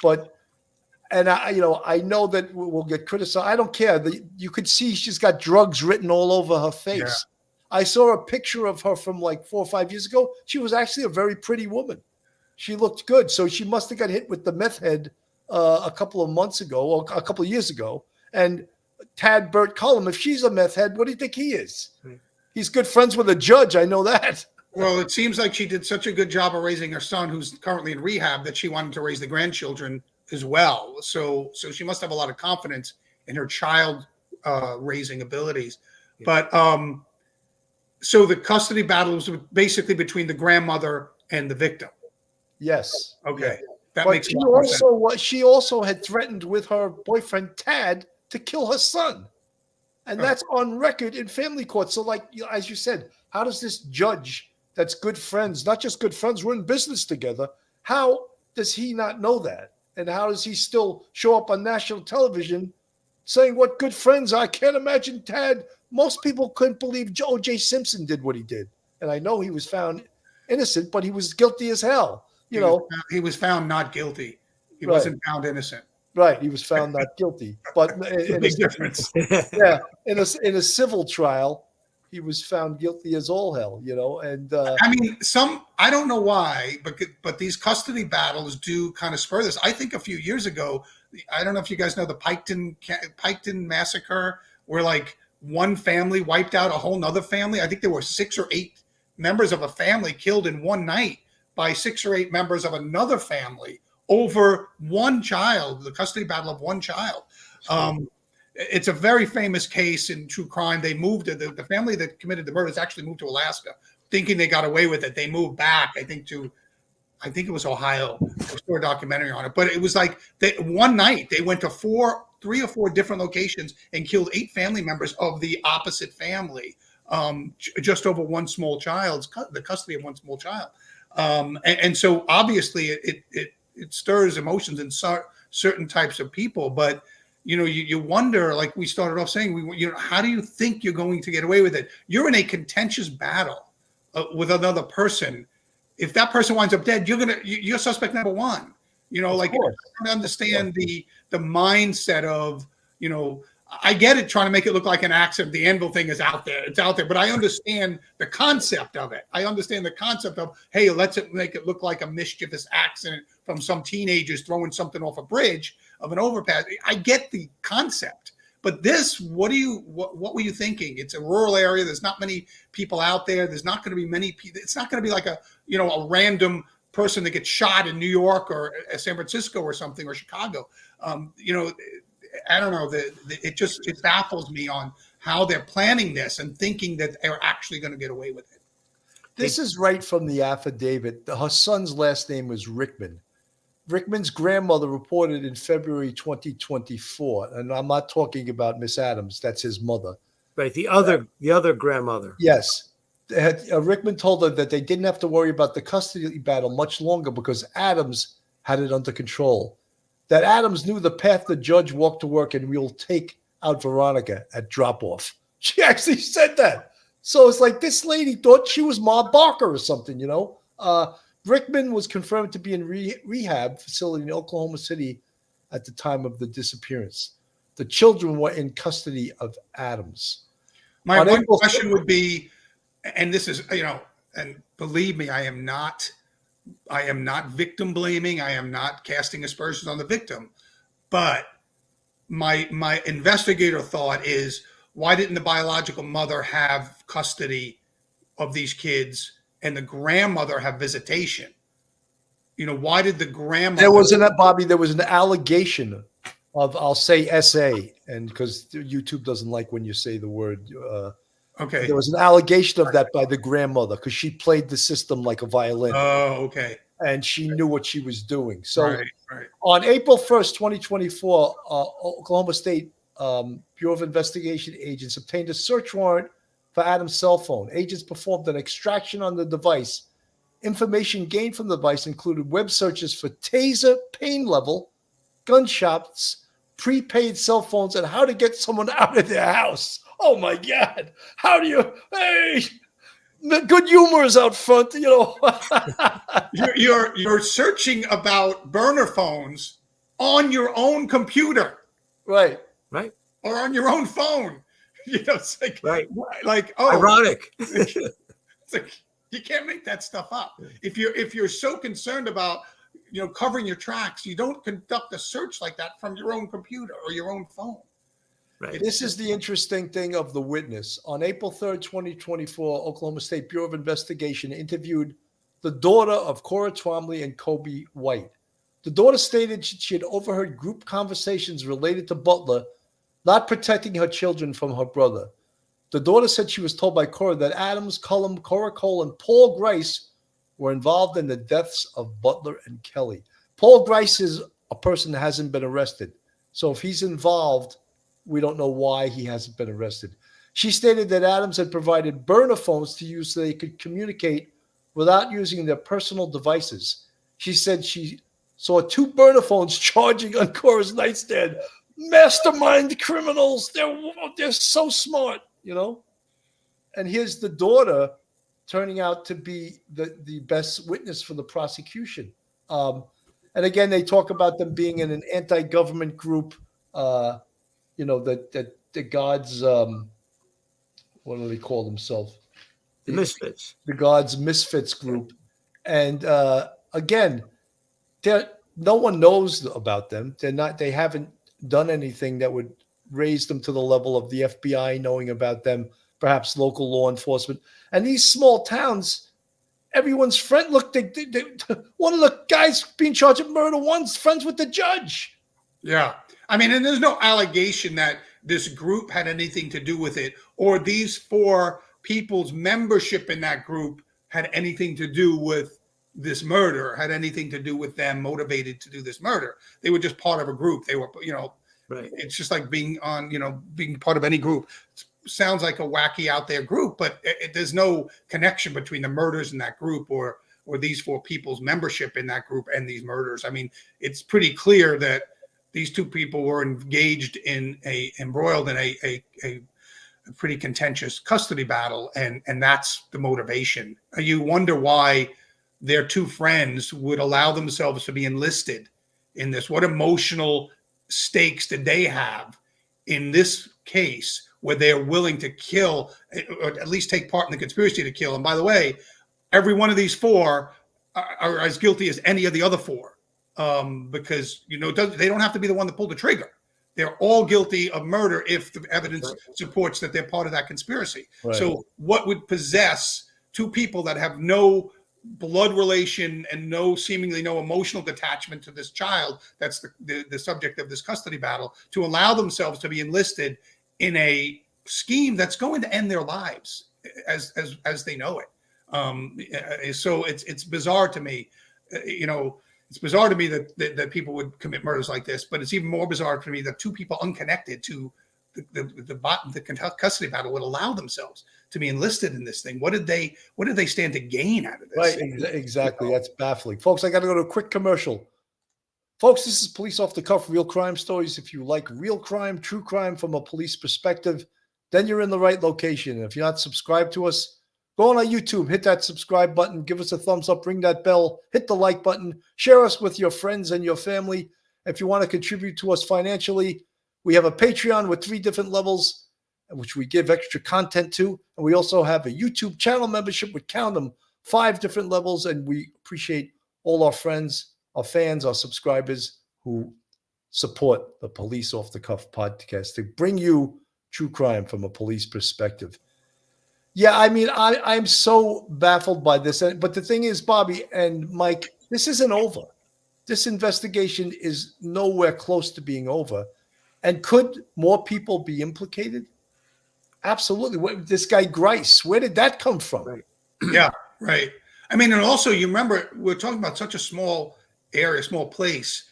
And I know that we'll get criticized. I don't care. You could see she's got drugs written all over her face. Yeah. I saw a picture of her from like 4 or 5 years ago. She was actually a very pretty woman. She looked good. So she must have got hit with the meth head a couple of months ago, or a couple of years ago. And Tad Cullum, if she's a meth head, what do you think he is? He's good friends with a judge. I know that. Well, it seems like she did such a good job of raising her son, who's currently in rehab, that she wanted to raise the grandchildren as well. So she must have a lot of confidence in her child raising abilities. But so the custody battle was basically between the grandmother and the victim. Yes. Okay. That But makes a lot more sense. she also had threatened with her boyfriend Tad to kill her son. And that's on record in family court. So, like, as you said, how does this judge that's good friends, not just good friends, we're in business together, how does he not know that? And how does he still show up on national television saying what good friends? I can't imagine Tad. Most people couldn't believe O.J. Simpson did what he did. And I know he was found innocent, but he was guilty as hell. He was found not guilty. He Right. wasn't found innocent. Right, he was found not guilty, but in Big difference. in a civil trial, he was found guilty as all hell. And I mean, I don't know why, but these custody battles do kind of spur this. I think a few years ago, I don't know if you guys know the Piketon massacre, where like one family wiped out a whole nother family. I think there were 6 or 8 members of a family killed in one night by 6 or 8 members of another family over one child, the custody battle of one child. It's a very famous case in true crime. They moved the family that committed the murders actually moved to Alaska, thinking they got away with it. They moved back, I think it was Ohio. I saw a documentary on it, but it was like one night they went to 3 or 4 different locations and killed 8 family members of the opposite family, just over one small child's the custody of one small child. And so obviously it stirs emotions in certain types of people, but you wonder, like we started off saying, how do you think you're going to get away with it? You're in a contentious battle with another person. If that person winds up dead, you're suspect number one. I don't understand the mindset of, I get it, trying to make it look like an accident. The anvil thing is out there. It's out there. But I understand the concept of it. I understand the concept of, hey, let's make it look like a mischievous accident from some teenagers throwing something off a bridge of an overpass. I get the concept. But this, what were you thinking? It's a rural area. There's not many people out there. There's not going to be many people. It's not going to be like a random person that gets shot in New York or San Francisco or something, or Chicago. I don't know. It baffles me on how they're planning this and thinking that they're actually going to get away with it. this is right from the affidavit. Her son's last name was Rickman. Rickman's grandmother reported in February 2024, and I'm not talking about Miss Adams. That's his mother. Right. The other grandmother. Yes. Rickman told her that they didn't have to worry about the custody battle much longer because Adams had it under control. That Adams knew the path the judge walked to work and we'll take out Veronica at drop-off. She actually said that. So it's like this lady thought she was Ma Barker or something, you know. Rickman was confirmed to be in rehab facility in Oklahoma City at the time of the disappearance. The children were in custody of Adams. My one question would be, and this is, and believe me, I am not victim blaming. I am not casting aspersions on the victim, but my investigator thought is, why didn't the biological mother have custody of these kids and the grandmother have visitation? Why did the grandmother? There was an allegation of, I'll say SA, and because YouTube doesn't like when you say the word. Okay. There was an allegation of that by the grandmother because she played the system like a violin. Oh, okay. And she knew what she was doing. So right. On April 1st, 2024, Oklahoma State Bureau of Investigation agents obtained a search warrant for Adam's cell phone. Agents performed an extraction on the device. Information gained from the device included web searches for taser pain level, gunshots, prepaid cell phones, and how to get someone out of their house. Oh my God. How do you, hey, the good humor is out front, You're searching about burner phones on your own computer. Right. Or on your own phone. It's like, right. Oh, ironic. It's like, you can't make that stuff up. If you're so concerned about, covering your tracks, you don't conduct a search like that from your own computer or your own phone. Right. This is the interesting thing of the witness. On April 3rd, 2024, Oklahoma State Bureau of Investigation interviewed the daughter of Cora Twombly and Kobe White. The daughter stated she had overheard group conversations related to Butler not protecting her children from her brother. The daughter said she was told by Cora that Adams, Cullum, Cora Cole, and Paul Grice were involved in the deaths of Butler and Kelley. Paul Grice is a person that hasn't been arrested. So if he's involved, we don't know why he hasn't been arrested. She stated that Adams had provided burner phones to use so they could communicate without using their personal devices. She said she saw 2 burner phones charging on Cora's nightstand. Mastermind criminals. They're so smart, you know? And here's the daughter turning out to be the best witness for the prosecution. And again, they talk about them being in an anti-government group, that the gods, what do they call themselves? The Misfits. The gods misfits group. And again, no one knows about them. They haven't done anything that would raise them to the level of the FBI knowing about them, perhaps local law enforcement. And these small towns, everyone's friend. Look, one of the guys being charged with murder, one's friends with the judge. Yeah. I mean, and there's no allegation that this group had anything to do with it, or these 4 people's membership in that group had anything to do with this murder, had anything to do with them motivated to do this murder. They were just part of a group. They were, right. It's just like being part of any group. It sounds like a wacky out there group, but there's no connection between the murders in that group or these 4 people's membership in that group and these murders. I mean, it's pretty clear that these 2 people were embroiled in a pretty contentious custody battle, and that's the motivation. You wonder why their 2 friends would allow themselves to be enlisted in this. What emotional stakes did they have in this case where they're willing to kill, or at least take part in the conspiracy to kill? And by the way, every one of these 4 are as guilty as any of the other 4. Because they don't have to be the one that pulled the trigger. They're all guilty of murder if the evidence supports that they're part of that conspiracy. Right. So what would possess 2 people that have no blood relation and seemingly no emotional detachment to this child that's the subject of this custody battle to allow themselves to be enlisted in a scheme that's going to end their lives as they know it? So it's bizarre to me. It's bizarre to me that people would commit murders like this, but it's even more bizarre to me that 2 people unconnected to the custody battle would allow themselves to be enlisted in this thing. What did they stand to gain out of this? Right, exactly. That's baffling. Folks, I got to go to a quick commercial. Folks, this is Police Off the Cuff, real crime stories. If you like real crime, true crime from a police perspective, then you're in the right location. And if you're not subscribed to us, go on our YouTube, hit that subscribe button, give us a thumbs up, ring that bell, hit the like button, share us with your friends and your family. If you want to contribute to us financially, we have a Patreon with 3 different levels, which we give extra content to. And we also have a YouTube channel membership with, count them, 5 different levels. And we appreciate all our friends, our fans, our subscribers who support the Police Off the Cuff podcast to bring you true crime from a police perspective. Yeah, I mean, I'm so baffled by this. But the thing is, Bobby and Mike, this isn't over. This investigation is nowhere close to being over. And could more people be implicated? Absolutely. This guy Grice, where did that come from? Right. Yeah, right. I mean, and also, you remember, we're talking about such a small area, small place.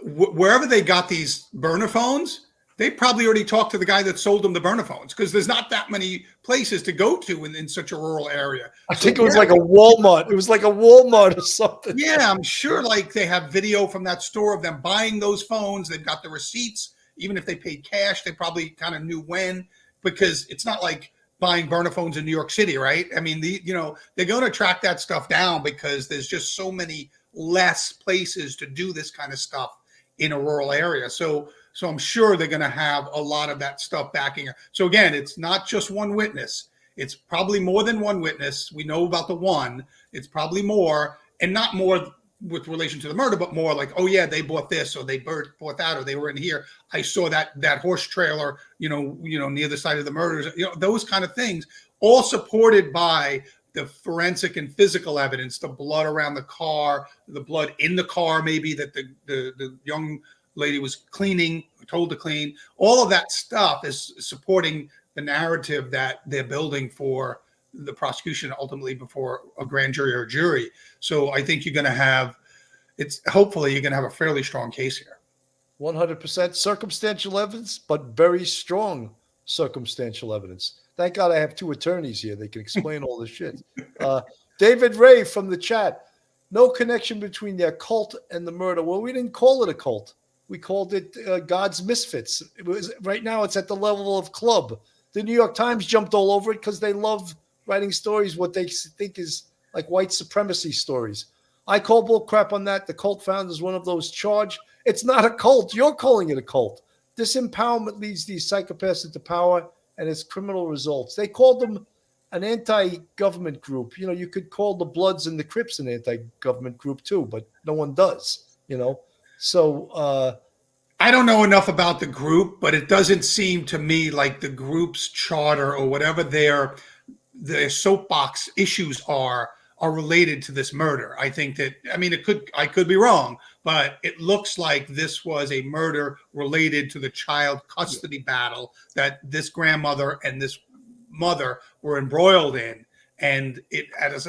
Wherever they got these burner phones, they probably already talked to the guy that sold them the burner phones, because there's not that many places to go to in such a rural area. I think it was like a Walmart. It was like a Walmart or something. Yeah, I'm sure like they have video from that store of them buying those phones. They've got the receipts. Even if they paid cash, they probably kind of knew when, because it's not like buying burner phones in New York City, right? I mean, they're going to track that stuff down because there's just so many less places to do this kind of stuff in a rural area. So I'm sure they're going to have a lot of that stuff backing her. So again, it's not just one witness. It's probably more than one witness. We know about the one. It's probably more, and not more with relation to the murder, but more like, oh yeah, they bought this, or they bought that, or they were in here. I saw that horse trailer, near the site of the murders. Those kind of things, all supported by the forensic and physical evidence, the blood around the car, the blood in the car, maybe that the young lady was told to clean. All of that stuff is supporting the narrative that they're building for the prosecution, ultimately before a grand jury or jury. So I think hopefully you're going to have a fairly strong case here. 100% circumstantial evidence, but very strong circumstantial evidence. Thank God I have two attorneys here. They can explain all this shit. David Ray from the chat. No connection between their cult and the murder. Well, we didn't call it a cult. We called it God's Misfits. Right now it's at the level of club. The New York Times jumped all over it because they love writing stories, what they think is like white supremacy stories. I call bull crap on that. The cult founder is one of those charged. It's not a cult. You're calling it a cult. Disempowerment leads these psychopaths into power and its criminal results. They called them an anti-government group. You could call the Bloods and the Crips an anti-government group too, but no one does, So I don't know enough about the group, but it doesn't seem to me like the group's charter or whatever their soapbox issues are related to this murder. I think that, I could be wrong, but it looks like this was a murder related to the child custody battle that this grandmother and this mother were embroiled in. And it, as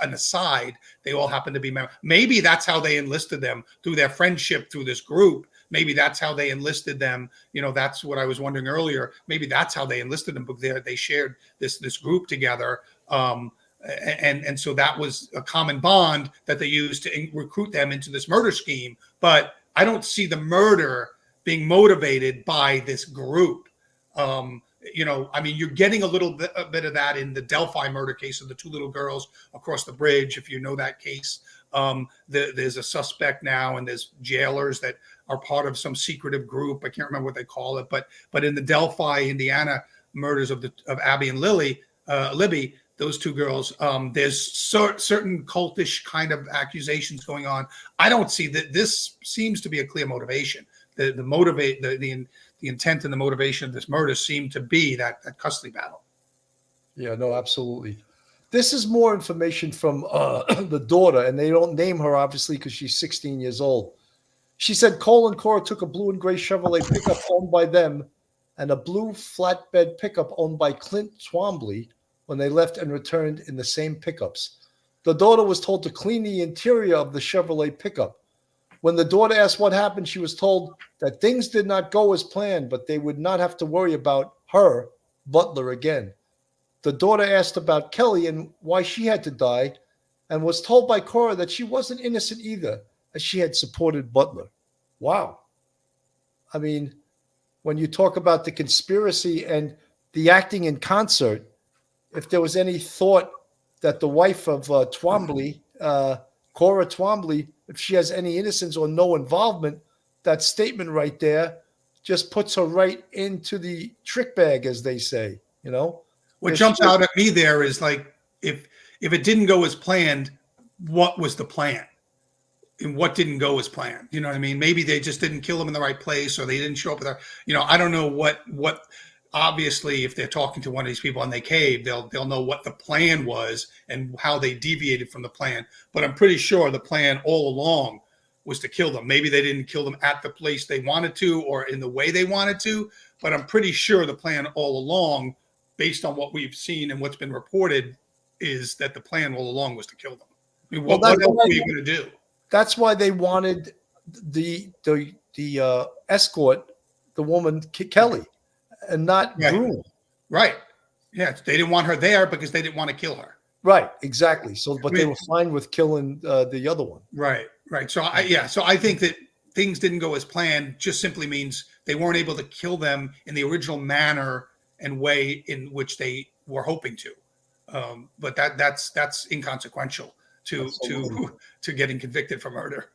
an aside, they all happen to be members. Maybe that's how they enlisted them, through their friendship through this group. Maybe that's how they enlisted them. That's what I was wondering earlier. Maybe that's how they enlisted them, because they shared this group together. And so that was a common bond that they used to recruit them into this murder scheme. But I don't see the murder being motivated by this group. You're getting a bit of that in the Delphi murder case of the two little girls across the bridge. If you know that case, there's a suspect now, and there's jailers that are part of some secretive group. I can't remember what they call it, but in the Delphi, Indiana murders of Abby and Libby, those two girls, there's certain cultish kind of accusations going on. I don't see that. This seems to be a clear motivation. The intent and the motivation of this murder seem to be that custody battle. Yeah, no, absolutely. This is more information from the daughter, and they don't name her, obviously, because she's 16 years old. She said Cole and Cora took a blue and gray Chevrolet pickup owned by them and a blue flatbed pickup owned by Clint Twombly when they left and returned in the same pickups. The daughter was told to clean the interior of the Chevrolet pickup. When the daughter asked what happened, she was told that things did not go as planned, but they would not have to worry about her, Butler, again. The daughter asked about Kelley and why she had to die, and was told by Cora that she wasn't innocent either, as she had supported Butler. Wow. I mean, when you talk about the conspiracy and the acting in concert, if there was any thought that the wife of Twombly, Cora Twombly, if she has any innocence or no involvement, that statement right there just puts her right into the trick bag, as they say, What jumps out at me there is like, if it didn't go as planned, what was the plan? And what didn't go as planned? You know what I mean? Maybe they just didn't kill him in the right place, or they didn't show up with her. I don't know what obviously, if they're talking to one of these people and they cave, they'll know what the plan was and how they deviated from the plan. But I'm pretty sure the plan all along was to kill them. Maybe they didn't kill them at the place they wanted to or in the way they wanted to, but I'm pretty sure the plan all along, based on what we've seen and what's been reported, is that the plan all along was to kill them. I mean, what else were you going to do? That's why they wanted the escort, the woman Kelley, and not Broom. Right. Yeah. They didn't want her there because they didn't want to kill her. Right. Exactly. So, but they were fine with killing the other one. Right. Right. So I think that things didn't go as planned just simply means they weren't able to kill them in the original manner and way in which they were hoping to. But that's inconsequential to getting convicted for murder.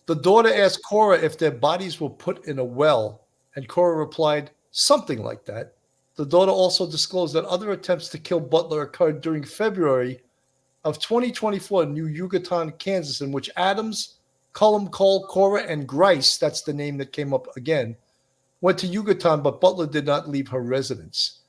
The daughter asked Cora if their bodies were put in a well, and Cora replied, something like that. The daughter also disclosed that other attempts to kill Butler occurred during February of 2024 in New Yucatan, Kansas, in which Adams, Cullum, Cole, Cora, and Grice, that's the name that came up again, went to Yucatan, but Butler did not leave her residence.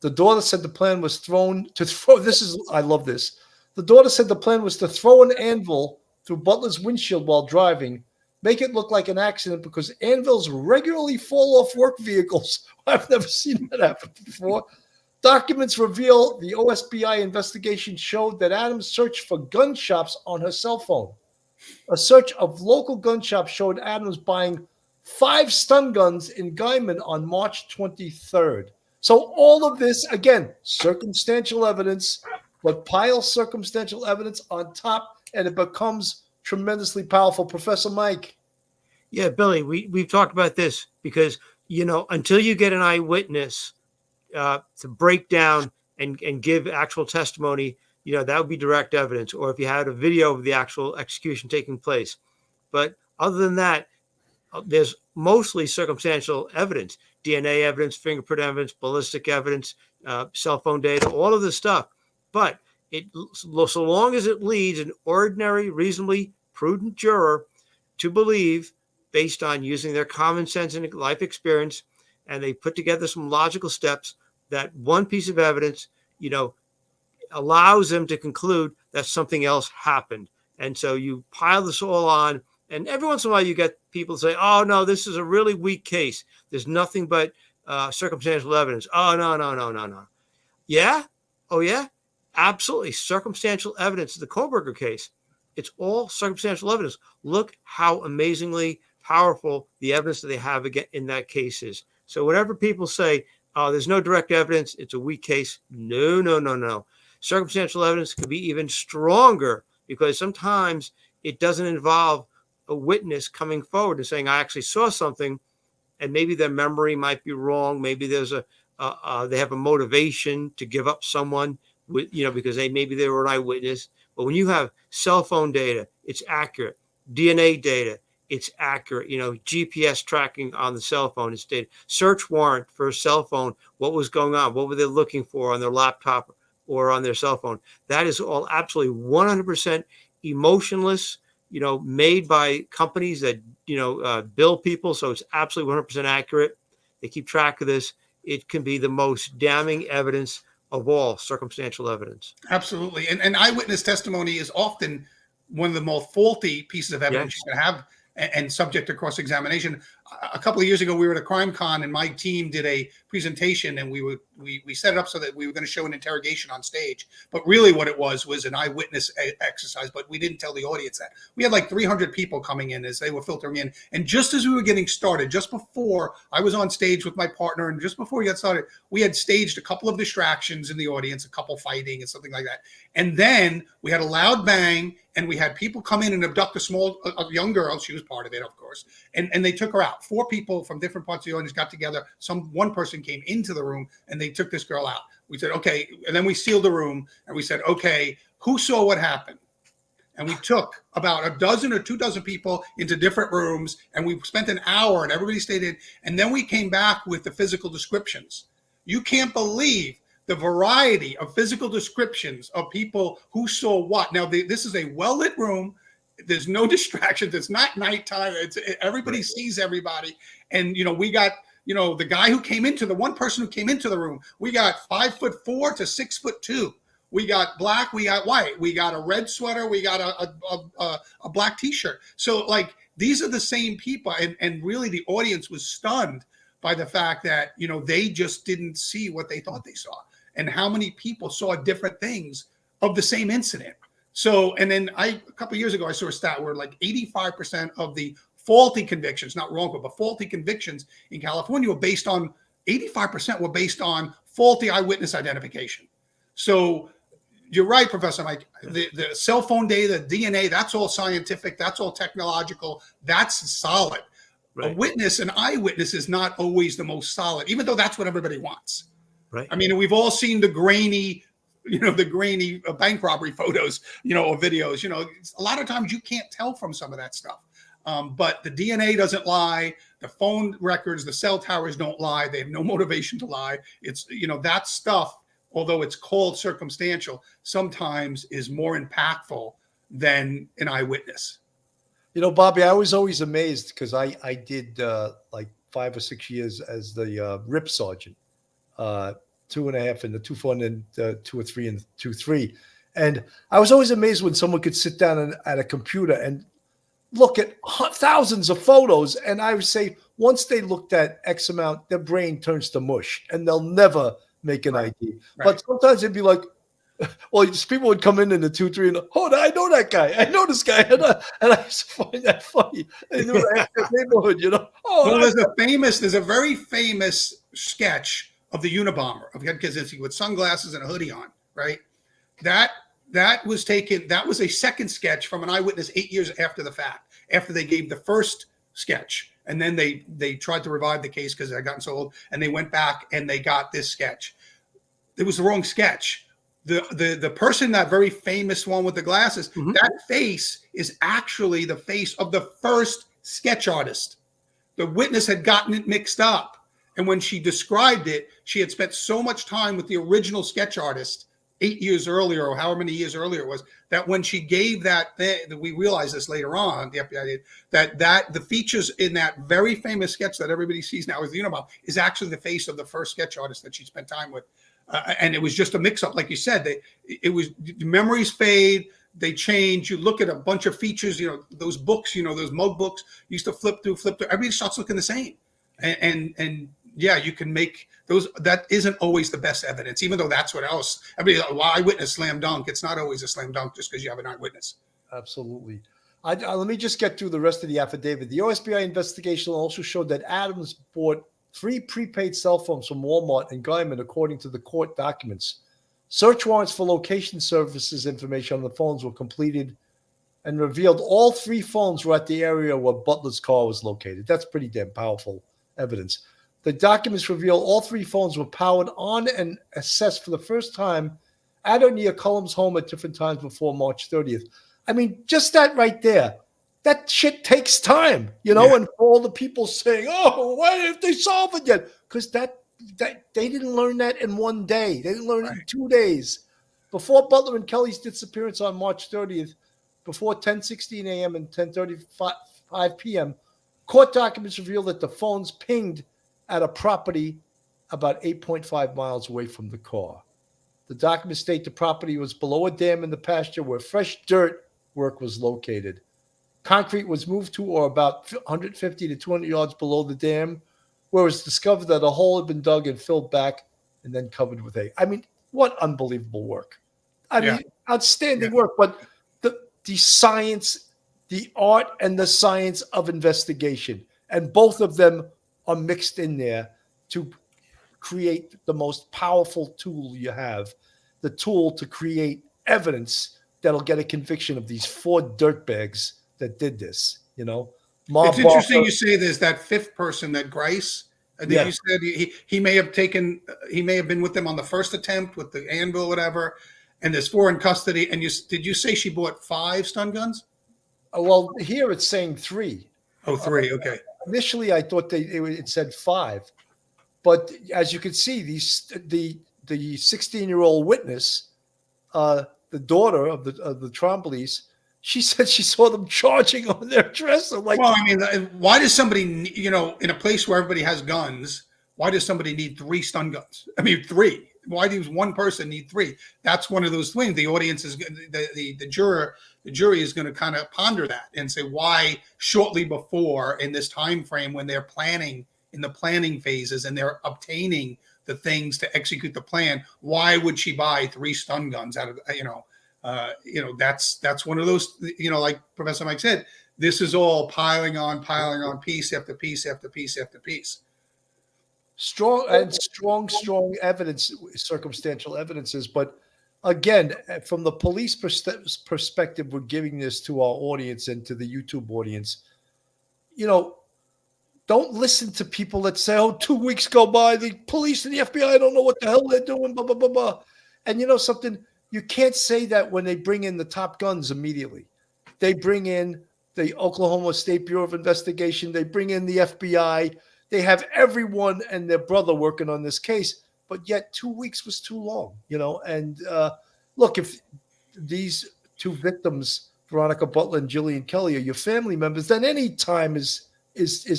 The daughter said the plan was I love this. The daughter said the plan was to throw an anvil through Butler's windshield while driving, make it look like an accident because anvils regularly fall off work vehicles. I've never seen that happen before. Documents reveal the OSBI investigation showed that Adams searched for gun shops on her cell phone. A search of local gun shops showed Adams buying 5 stun guns in Guyman on March 23rd. So all of this, again, circumstantial evidence, but pile circumstantial evidence on top, and it becomes tremendously powerful. Professor Mike. Yeah, Billy, we've talked about this because, until you get an eyewitness to break down and give actual testimony, that would be direct evidence, or if you had a video of the actual execution taking place. But other than that, there's mostly circumstantial evidence, DNA evidence, fingerprint evidence, ballistic evidence, cell phone data, all of this stuff. But so long as it leads an ordinary, reasonably prudent juror to believe, based on using their common sense and life experience, and they put together some logical steps, that one piece of evidence, allows them to conclude that something else happened. And so you pile this all on, and every once in a while you get people say, oh, no, this is a really weak case. There's nothing but circumstantial evidence. Oh, no. Yeah? Oh, yeah? Absolutely. Circumstantial evidence. The Kohlberger case, it's all circumstantial evidence. Look how amazingly powerful the evidence that they have again in that case is. So whatever people say, oh, there's no direct evidence, it's a weak case. No. Circumstantial evidence can be even stronger because sometimes it doesn't involve a witness coming forward and saying, I actually saw something, and maybe their memory might be wrong. Maybe there's they have a motivation to give up someone because they were an eyewitness. But when you have cell phone data, it's accurate. DNA data, it's accurate. GPS tracking on the cell phone, it's data. Search warrant for a cell phone. What was going on? What were they looking for on their laptop or on their cell phone? That is all absolutely 100% emotionless, made by companies that, bill people. So it's absolutely 100% accurate. They keep track of this. It can be the most damning evidence of all circumstantial evidence. Absolutely. And eyewitness testimony is often one of the most faulty pieces of evidence you can have and subject to cross-examination. A couple of years ago, we were at a crime con and my team did a presentation, and we set it up so that we were going to show an interrogation on stage. But really what it was an eyewitness exercise, but we didn't tell the audience that. We had like 300 people coming in as they were filtering in. And just as we were getting started, just before I was on stage with my partner, and just before we got started, we had staged a couple of distractions in the audience, a couple fighting and something like that. And then we had a loud bang, and we had people come in and abduct a young girl. She was part of it, of course. And they took her out. 4 people from different parts of the audience got together. One person came into the room and they took this girl out. We said, okay. And then we sealed the room and we said, okay, who saw what happened? And we took about a dozen or 2 dozen people into different rooms, and we spent an hour and everybody stayed in. And then we came back with the physical descriptions. You can't believe the variety of physical descriptions of people who saw what. Now, this is a well-lit room. There's no distractions. It's not nighttime. Everybody sees everybody. And, we got, the guy who came into the one person who came into the room, we got 5'4" to 6'2". We got black, we got white, we got a red sweater, we got a black t-shirt. So these are the same people. And really the audience was stunned by the fact that, they just didn't see what they thought they saw, and how many people saw different things of the same incident. So, and then a couple of years ago, I saw a stat where 85% of the faulty convictions, not wrongful, but faulty convictions in California were based on, 85% were based on faulty eyewitness identification. So you're right, Professor Mike, the cell phone data, DNA, that's all scientific, that's all technological, that's solid. Right. A witness, an eyewitness is not always the most solid, even though that's what everybody wants. Right. I mean, we've all seen the grainy bank robbery photos, or videos. A lot of times you can't tell from some of that stuff. But the DNA doesn't lie. The phone records, the cell towers don't lie. They have no motivation to lie. It's, that stuff although it's called circumstantial, sometimes is more impactful than an eyewitness. You know, Bobby, I was always amazed because I did like 5 or 6 years as the RIP sergeant, 2.5 in the 2-4 and then 2 or 3 in the 2-3. And I was always amazed when someone could sit down at a computer and look at thousands of photos. And I would say, once they looked at X amount, their brain turns to mush and they'll never make an ID. Right. But sometimes it'd be like, well, just people would come in the 2-3 and, oh, I know that guy. I know this guy. And I used to find that funny. They knew that neighborhood, you know. Oh, well, there's a very famous sketch of the Unabomber, because it's with sunglasses and a hoodie on, right? That was taken. That was a second sketch from an eyewitness 8 years after the fact, after they gave the first sketch, and then they tried to revive the case because it had gotten so old, and they went back and they got this sketch. It was the wrong sketch. The person, that very famous one with the glasses, that face is actually the face of the first sketch artist. The witness had gotten it mixed up. And when she described it, she had spent so much time with the original sketch artist 8 years earlier, or however many years earlier it was, that when she gave that, we realized this later on, the FBI did, that the features in that very famous sketch that everybody sees now as the Unabomber is actually the face of the first sketch artist that she spent time with. And it was just a mix-up, like you said. Memories fade, they change. You look at a bunch of features, you know, those books, you know, those mug books, you used to flip through. Everybody starts looking the same, and yeah, you can make those. That isn't always the best evidence, even though that's what else. Everybody, well, eyewitness slam dunk. It's not always a slam dunk just because you have an eyewitness. Absolutely. Let me just get through the rest of the affidavit. The OSBI investigation also showed that Adams bought 3 prepaid cell phones from Walmart and Guyman, according to the court documents. Search warrants for location services information on the phones were completed and revealed all 3 phones were at the area where Butler's car was located. That's pretty damn powerful evidence. The documents reveal all 3 phones were powered on and assessed for the first time at or near Cullum's home at different times before March 30th. I mean, just that right there. That shit takes time, you know, yeah. And for all the people saying, oh, why didn't they solve it yet? Because that they didn't learn that in one day. They didn't learn it in 2 days. Before Butler and Kelley's disappearance on March 30th, before 10:16 a.m. and 10:35 p.m., court documents reveal that the phones pinged at a property about 8.5 miles away from the car. The documents state the property was below a dam in the pasture where fresh dirt work was located. Concrete was moved to or about 150 to 200 yards below the dam, where it was discovered that a hole had been dug and filled back and then covered with hay. I mean, what unbelievable work. I mean, outstanding work. But the science, the art and the science of investigation, and both of them are mixed in there to create the most powerful tool you have, the tool to create evidence that'll get a conviction of these 4 dirtbags that did this, you know. It's interesting you say there's that 5th person, that Grice. I think you said he may have been with them on the first attempt with the anvil, whatever, and there's 4 in custody. And did you say she bought 5 stun guns? Well, here it's saying 3. Oh, 3. Okay. Initially, I thought it said 5, but as you can see, the 16-year-old witness, the daughter of the Tromblies, she said she saw them charging on their dresser. Like, well, I mean, why does somebody, you know, in a place where everybody has guns, why does somebody need 3 stun guns? I mean, 3. Why does one person need 3? That's one of those things. The audience is the jury is going to kind of ponder that and say, why shortly before in this time frame when they're planning, in the planning phases, and they're obtaining the things to execute the plan, why would she buy 3 stun guns out of, that's one of those, you know, like Professor Mike said, this is all piling on piece after piece after piece after piece. Strong evidence, circumstantial evidences. But again, from the police perspective, we're giving this to our audience and to the YouTube audience. You know, don't listen to people that say, oh, 2 weeks go by, the police and the FBI don't know what the hell they're doing, blah, blah, blah, blah. And you know something? You can't say that when they bring in the top guns immediately. They bring in the Oklahoma State Bureau of Investigation. They bring in the FBI. They have everyone and their brother working on this case. but yet 2 weeks was too long, And look, if these two victims, Veronica Butler and Jilian Kelly, are your family members, then any time is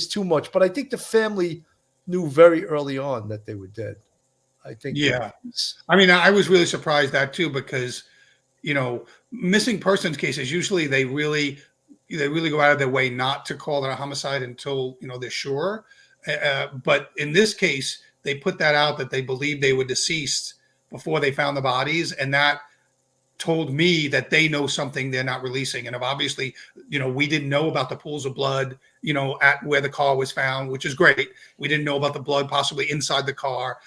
too much. But I think the family knew very early on that they were dead. I think. Yeah. I mean, I was really surprised that too, because, missing persons cases, usually they really go out of their way not to call it a homicide until, they're sure. But in this case, they put that out that they believed they were deceased before they found the bodies. And that told me that they know something they're not releasing. And obviously, we didn't know about the pools of blood, at where the car was found, which is great. We didn't know about the blood possibly inside the car.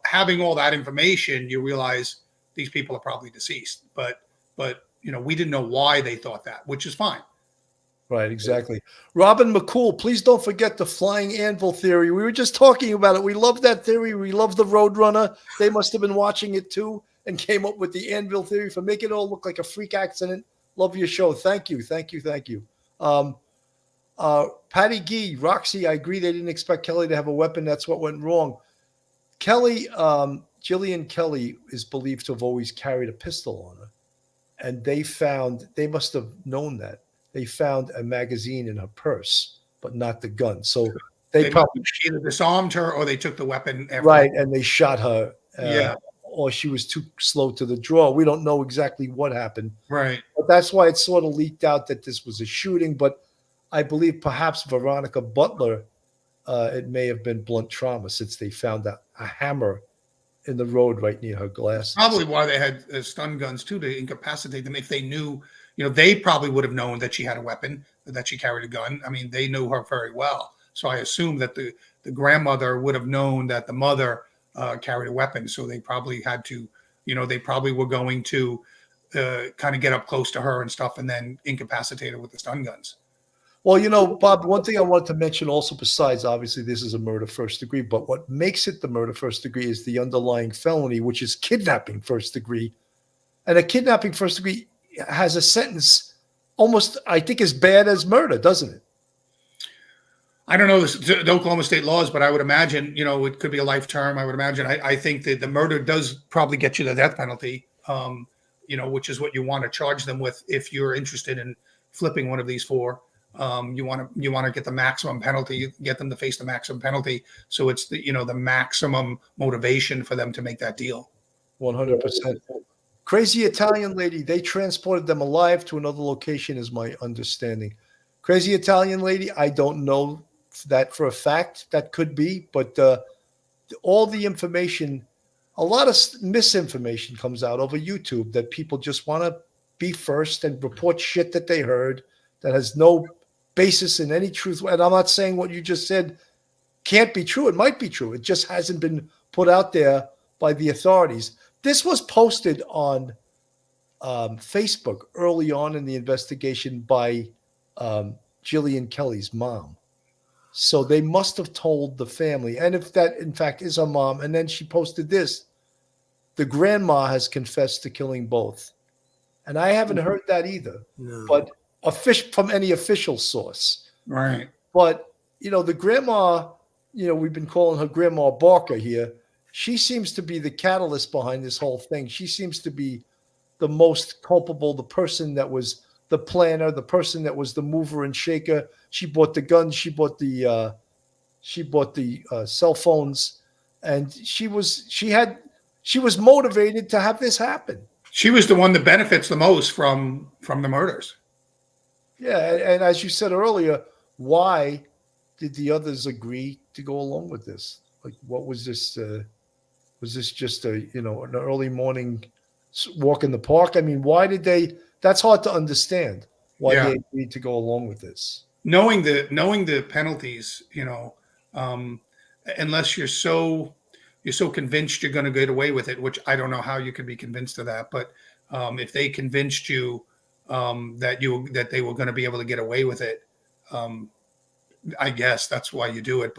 Having all that information, you realize these people are probably deceased. But we didn't know why they thought that, which is fine. Right, exactly. Robin McCool, please don't forget the flying anvil theory. We were just talking about it. We love that theory. We love the Roadrunner. They must have been watching it too and came up with the anvil theory for making it all look like a freak accident. Love your show. Thank you. Patty Gee, Roxy, I agree they didn't expect Kelley to have a weapon. That's what went wrong. Kelley, Jilian Kelly is believed to have always carried a pistol on her. And they must have known that. They found a magazine in her purse, but not the gun. So they probably either disarmed her or they took the weapon. Right, and they shot her. Yeah. Or she was too slow to the draw. We don't know exactly what happened. Right. But that's why it sort of leaked out that this was a shooting. But I believe perhaps Veronica Butler, it may have been blunt trauma since they found a hammer in the road right near her glasses. Probably why they had stun guns too, to incapacitate them. If they knew, they probably would have known that she had a weapon, that she carried a gun. I mean, they knew her very well. So I assume that the grandmother would have known that the mother carried a weapon. So they probably had to, they probably were going to kind of get up close to her and stuff and then incapacitate her with the stun guns. Well, Bob, one thing I wanted to mention also, besides obviously this is a murder first degree, but what makes it the murder first degree is the underlying felony, which is kidnapping first degree. And a kidnapping first degree has a sentence almost, I think, as bad as murder, doesn't it? I don't know the Oklahoma state laws, but I would imagine, it could be a life term. I would imagine. I think that the murder does probably get you the death penalty, which is what you want to charge them with if you're interested in flipping one of these four. You want to get the maximum penalty. You get them to face the maximum penalty, so it's the maximum motivation for them to make that deal. 100%. Crazy Italian lady, they transported them alive to another location, is my understanding. Crazy Italian lady, I don't know that for a fact. That could be, but all the information, a lot of misinformation comes out over YouTube that people just want to be first and report shit that they heard that has no basis in any truth. And I'm not saying what you just said can't be true. It might be true. It just hasn't been put out there by the authorities. This was posted on Facebook early on in the investigation by Jilian Kelly's mom. So they must have told the family. And if that, in fact, is her mom, and then she posted this, the grandma has confessed to killing both. And I haven't heard that either. No. But from any official source. Right. But, the grandma, we've been calling her Grandma Barker here. She seems to be the catalyst behind this whole thing. She seems to be the most culpable, the person that was the planner, the person that was the mover and shaker. She bought the guns, she bought the cell phones, and she was motivated to have this happen. She was the one that benefits the most from the murders. Yeah, and as you said earlier, why did the others agree to go along with this? Like, what was this? Was this just an early morning walk in the park? I mean, why did they? That's hard to understand. Why they agreed to go along with this? Knowing the penalties, unless you're so convinced you're going to get away with it, which I don't know how you could be convinced of that. But if they convinced you that they were going to be able to get away with it, I guess that's why you do it.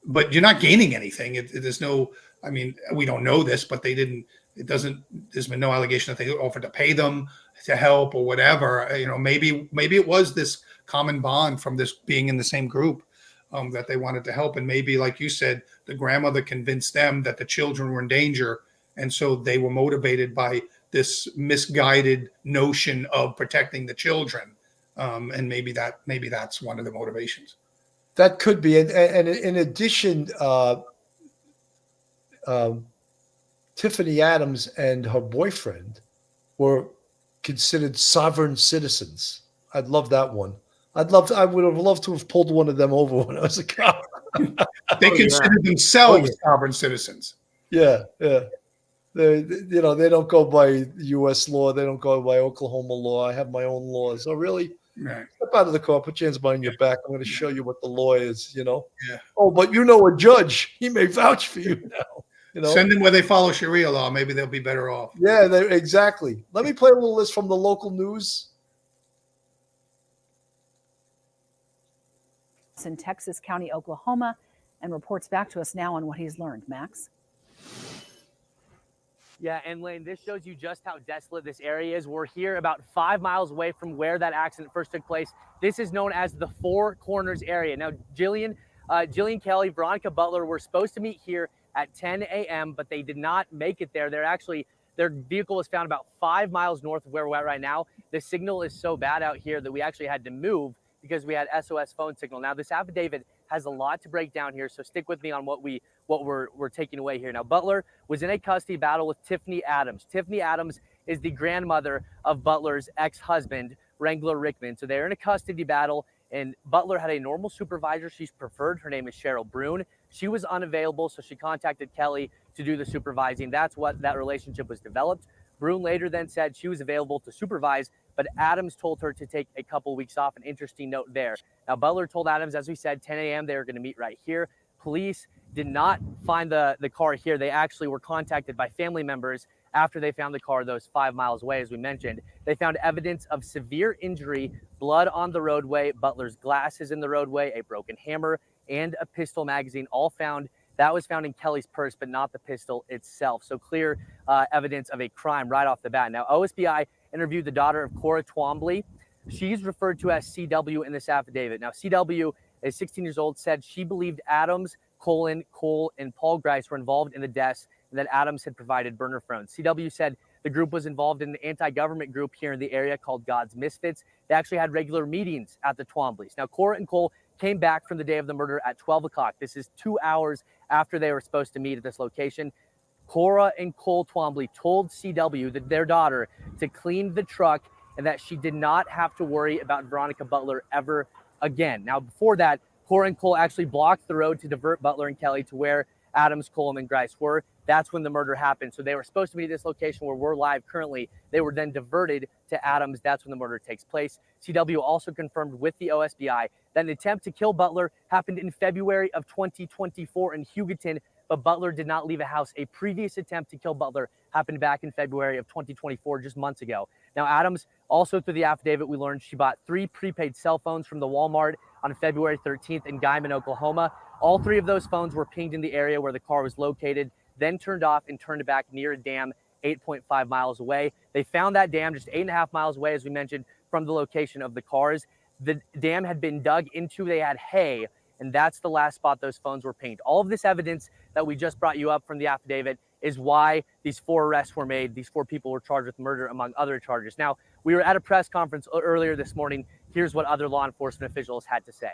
But you're not gaining anything. There's no. I mean, we don't know this, but they didn't. There's been no allegation that they offered to pay them to help or whatever. Maybe it was this common bond from this being in the same group. that they wanted to help. And maybe, like you said, the grandmother convinced them that the children were in danger. And so they were motivated by this misguided notion of protecting the children. And maybe that's one of the motivations. That could be. And in addition, Tifany Adams and her boyfriend were considered sovereign citizens. I'd love that one. I would have loved to have pulled one of them over when I was a cop. They considered themselves sovereign citizens. Yeah. They don't go by U.S. law. They don't go by Oklahoma law. I have my own laws. Oh, really? Right. Step out of the car. Put your hands behind your back. I'm going to show you what the law is. Yeah. Oh, but a judge. He may vouch for you now. Send them where they follow Sharia law. Maybe they'll be better off. Yeah, exactly. Let me play a little list from the local news. In Texas County, Oklahoma, and reports back to us now on what he's learned. Max? Yeah, and Lane, this shows you just how desolate this area is. We're here about 5 miles away from where that accident first took place. This is known as the Four Corners area. Now, Jilian Kelly, Veronica Butler were supposed to meet here at 10 a.m., but they did not make it there. Their vehicle was found about 5 miles north of where we're at right now. The signal is so bad out here that we actually had to move because we had SOS phone signal. Now, this affidavit has a lot to break down here, so stick with me on what we're taking away here. Now, Butler was in a custody battle with Tifany Adams. Tifany Adams is the grandmother of Butler's ex-husband, Wrangler Rickman. So they're in a custody battle, and Butler had a normal supervisor she's preferred. Her name is Cheryl Brune. She was unavailable, so she contacted Kelley to do the supervising. That's what that relationship was developed. Brune later then said she was available to supervise, but Adams told her to take a couple weeks off. An interesting note there. Now, Butler told Adams, as we said, 10 a.m. they were going to meet right here. Police did not find the car here. They actually were contacted by family members after they found the car those 5 miles away, as we mentioned. They found evidence of severe injury, blood on the roadway, Butler's glasses in the roadway, a broken hammer, and a pistol magazine, all found. That was found in Kelley's purse, but not the pistol itself. So clear evidence of a crime right off the bat. Now, OSBI interviewed the daughter of Cora Twombly. She's referred to as CW in this affidavit. Now, CW is 16 years old, said she believed Adams, Cole, and Paul Grice were involved in the deaths and that Adams had provided burner phones. CW said the group was involved in an anti-government group here in the area called God's Misfits. They actually had regular meetings at the Twombly's. Now, Cora and Cole came back from the day of the murder at 12 o'clock. This is 2 hours after they were supposed to meet at this location. Cora and Cole Twombly told CW, their daughter, to clean the truck and that she did not have to worry about Veronica Butler ever again. Now, before that, Cora and Cole actually blocked the road to divert Butler and Kelley to where Adams, Coleman, and Grice were. That's when the murder happened. So they were supposed to be at this location where we're live currently. They were then diverted to Adams. That's when the murder takes place. CW also confirmed with the OSBI that an attempt to kill Butler happened in February of 2024 in Hugoton, but Butler did not leave a house. A previous attempt to kill Butler happened back in February of 2024, just months ago. Now, Adams, also through the affidavit, we learned she bought 3 prepaid cell phones from the Walmart on February 13th in Guyman, Oklahoma. All 3 of those phones were pinged in the area where the car was located, then turned off and turned back near a dam 8.5 miles away. They found that dam just 8.5 miles away, as we mentioned, from the location of the cars. The dam had been dug into, they had hay, and that's the last spot those phones were pinged. All of this evidence that we just brought you up from the affidavit is why these 4 arrests were made. These 4 people were charged with murder, among other charges. Now, we were at a press conference earlier this morning. Here's what other law enforcement officials had to say.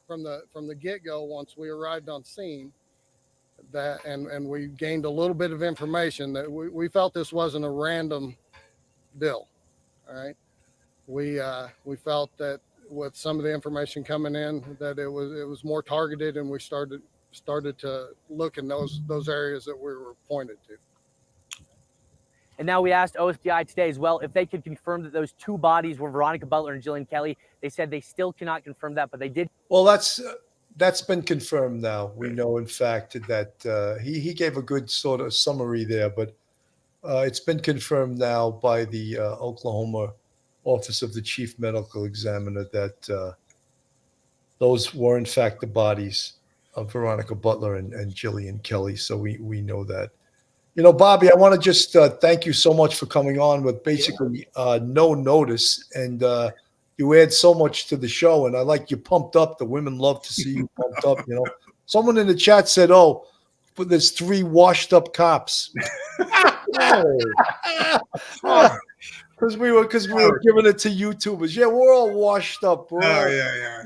From the get-go, once we arrived on scene, that and we gained a little bit of information that we felt this wasn't a random deal. All right, we felt that with some of the information coming in that it was more targeted, and we started to look in those areas that we were pointed to. And now we asked OSBI today as well if they could confirm that those 2 bodies were Veronica Butler and Jilian Kelly. They said they still cannot confirm that, but they did. Well, that's been confirmed now. We know, in fact, that he gave a good sort of summary there, but it's been confirmed now by the Oklahoma Office of the Chief Medical Examiner that those were, in fact, the bodies of Veronica Butler and Jilian Kelly. So we know that. Bobby, I want to just thank you so much for coming on with basically no notice and you add so much to the show, and I like you pumped up. The women love to see you pumped up. You know, someone in the chat said, "Oh, but there's 3 washed up cops." Because we were giving it to YouTubers. Yeah, we're all washed up. Yeah.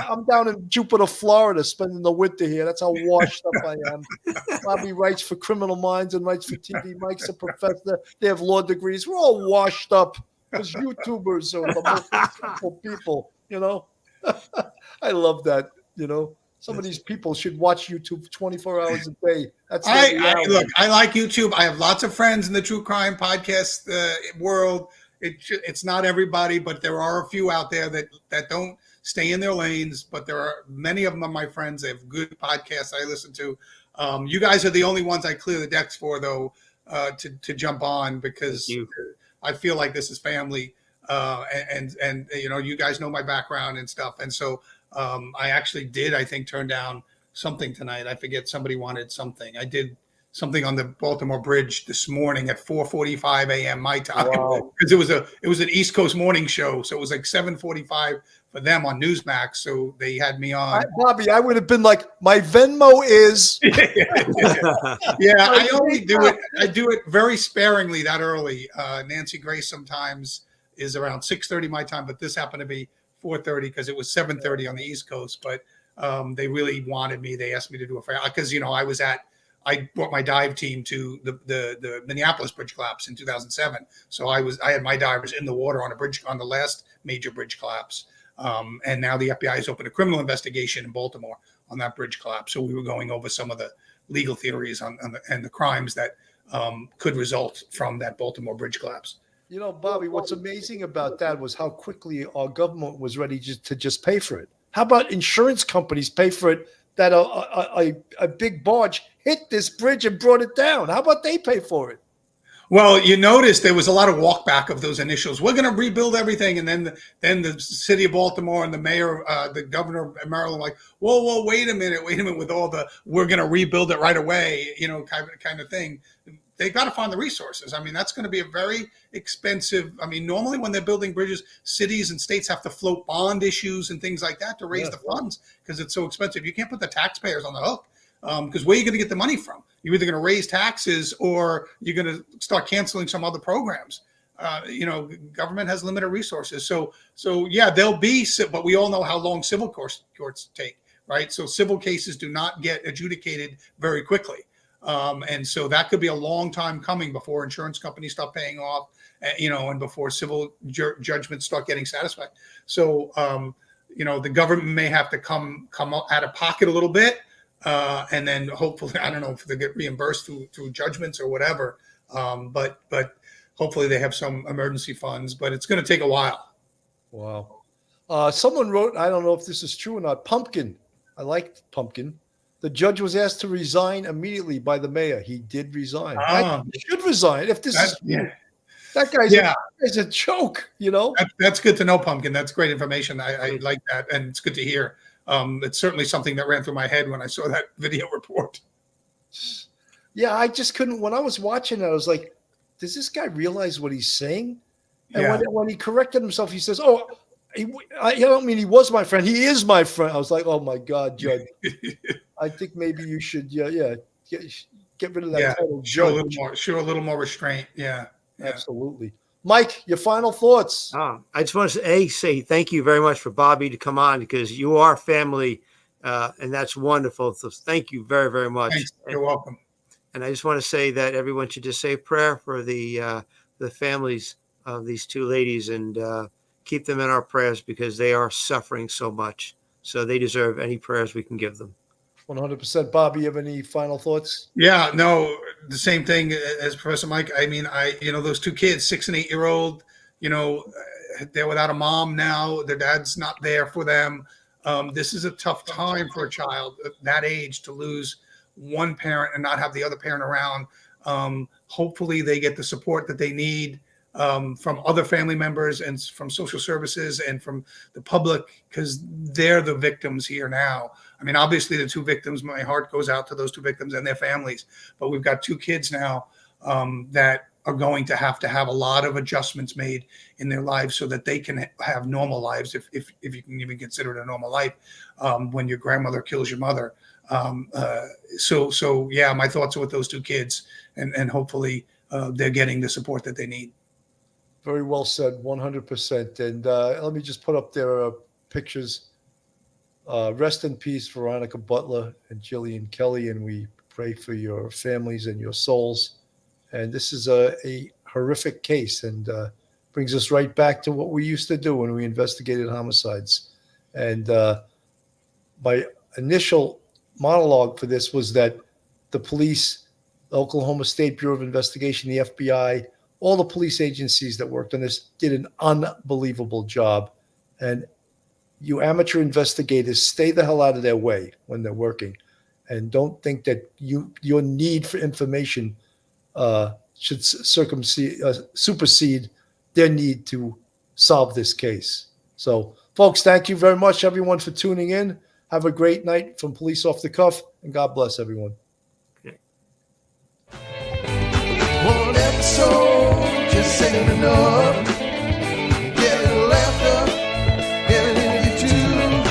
I'm down in Jupiter, Florida, spending the winter here. That's how washed up I am. Bobby writes for Criminal Minds and writes for TV. Mike's a professor. They have law degrees. We're all washed up because YouTubers are the most successful people. You know, I love that. You know. Some of these people should watch YouTube 24 hours a day. That's look. I like YouTube. I have lots of friends in the true crime podcast world. It's not everybody, but there are a few out there that don't stay in their lanes. But there are many of them are my friends. They have good podcasts I listen to. You guys are the only ones I clear the decks for, though, to jump on because I feel like this is family. And you know, you guys know my background and stuff, and so. I actually did, I think, turn down something tonight. I forget, somebody wanted something. I did something on the Baltimore Bridge this morning at 4:45 a.m. my time because it was an East Coast morning show, so it was like 7:45 for them on Newsmax. So they had me on. Bobby, I would have been like, my Venmo is. Yeah, I only do it. I do it very sparingly that early. Nancy Grace sometimes is around 6:30 my time, but this happened to be 4:30 because it was 7:30 on the East Coast, but they really wanted me. They asked me to do a fair because you know I brought my dive team to the Minneapolis bridge collapse in 2007. So I had my divers in the water on a bridge on the last major bridge collapse, and now the FBI has opened a criminal investigation in Baltimore on that bridge collapse. So we were going over some of the legal theories and the crimes that could result from that Baltimore bridge collapse. You know, Bobby, what's amazing about that was how quickly our government was ready to just pay for it. How about insurance companies pay for it that a big barge hit this bridge and brought it down? How about they pay for it? Well, you notice there was a lot of walk back of those initials. We're going to rebuild everything. And then the city of Baltimore and the mayor, the governor of Maryland, like, whoa, wait a minute with all the, we're going to rebuild it right away, you know, kind of thing. They got to find the resources. I mean, that's going to be a very expensive. I mean, normally when they're building bridges, cities and states have to float bond issues and things like that to raise the funds because it's so expensive. You can't put the taxpayers on the hook because where are you going to get the money from? You're either going to raise taxes or you're going to start canceling some other programs. You know, government has limited resources. So yeah, there'll be, but we all know how long civil courts take, right? So civil cases do not get adjudicated very quickly. And so that could be a long time coming before insurance companies start paying off, you know, and before civil judgments start getting satisfied. So, you know, the government may have to come out of pocket a little bit. And then hopefully, I don't know if they get reimbursed through judgments or whatever. But hopefully they have some emergency funds, but it's going to take a while. Wow. Someone wrote, I don't know if this is true or not, Pumpkin. I liked Pumpkin. The judge was asked to resign immediately by the mayor. He did resign. He should resign. If this is that guy's a joke, you know. That's good to know, Pumpkin. That's great information. I like that, and it's good to hear. It's certainly something that ran through my head when I saw that video report. Yeah, I just couldn't. When I was watching it, I was like, "Does this guy realize what he's saying?" And when he corrected himself, he says, "Oh, I don't mean he was my friend. He is my friend." I was like, "Oh my God, Judge." I think maybe you should, get rid of that title. Show a little more restraint. Yeah, absolutely. Mike, your final thoughts. I just want to say thank you very much for Bobby to come on because you are family, and that's wonderful. So thank you very, very much. Thanks. You're welcome. And I just want to say that everyone should just say a prayer for the families of these two ladies and keep them in our prayers because they are suffering so much. So they deserve any prayers we can give them. 100%. Bobby, you have any final thoughts? Yeah, no, the same thing as Professor Mike. I mean, those two kids, 6 and 8 year old, you know, they're without a mom now. Their dad's not there for them. This is a tough time for a child that age to lose one parent and not have the other parent around. Hopefully they get the support that they need from other family members and from social services and from the public because they're the victims here now. I mean, obviously the two victims, my heart goes out to those two victims and their families, but we've got two kids now that are going to have a lot of adjustments made in their lives so that they can have normal lives, if you can even consider it a normal life, when your grandmother kills your mother. So yeah, my thoughts are with those two kids, and hopefully they're getting the support that they need. Very well said, 100%. And let me just put up their pictures. Rest in peace, Veronica Butler and Jilian Kelly, and we pray for your families and your souls. And this is a horrific case, and brings us right back to what we used to do when we investigated homicides. And my initial monologue for this was that the police, the Oklahoma State Bureau of Investigation, the FBI, all the police agencies that worked on this did an unbelievable job. And you amateur investigators, stay the hell out of their way when they're working, and don't think that your need for information should supersede their need to solve this case. So, folks, thank you very much, everyone, for tuning in. Have a great night from Police Off the Cuff, and God bless everyone. Okay. One episode just ain't enough.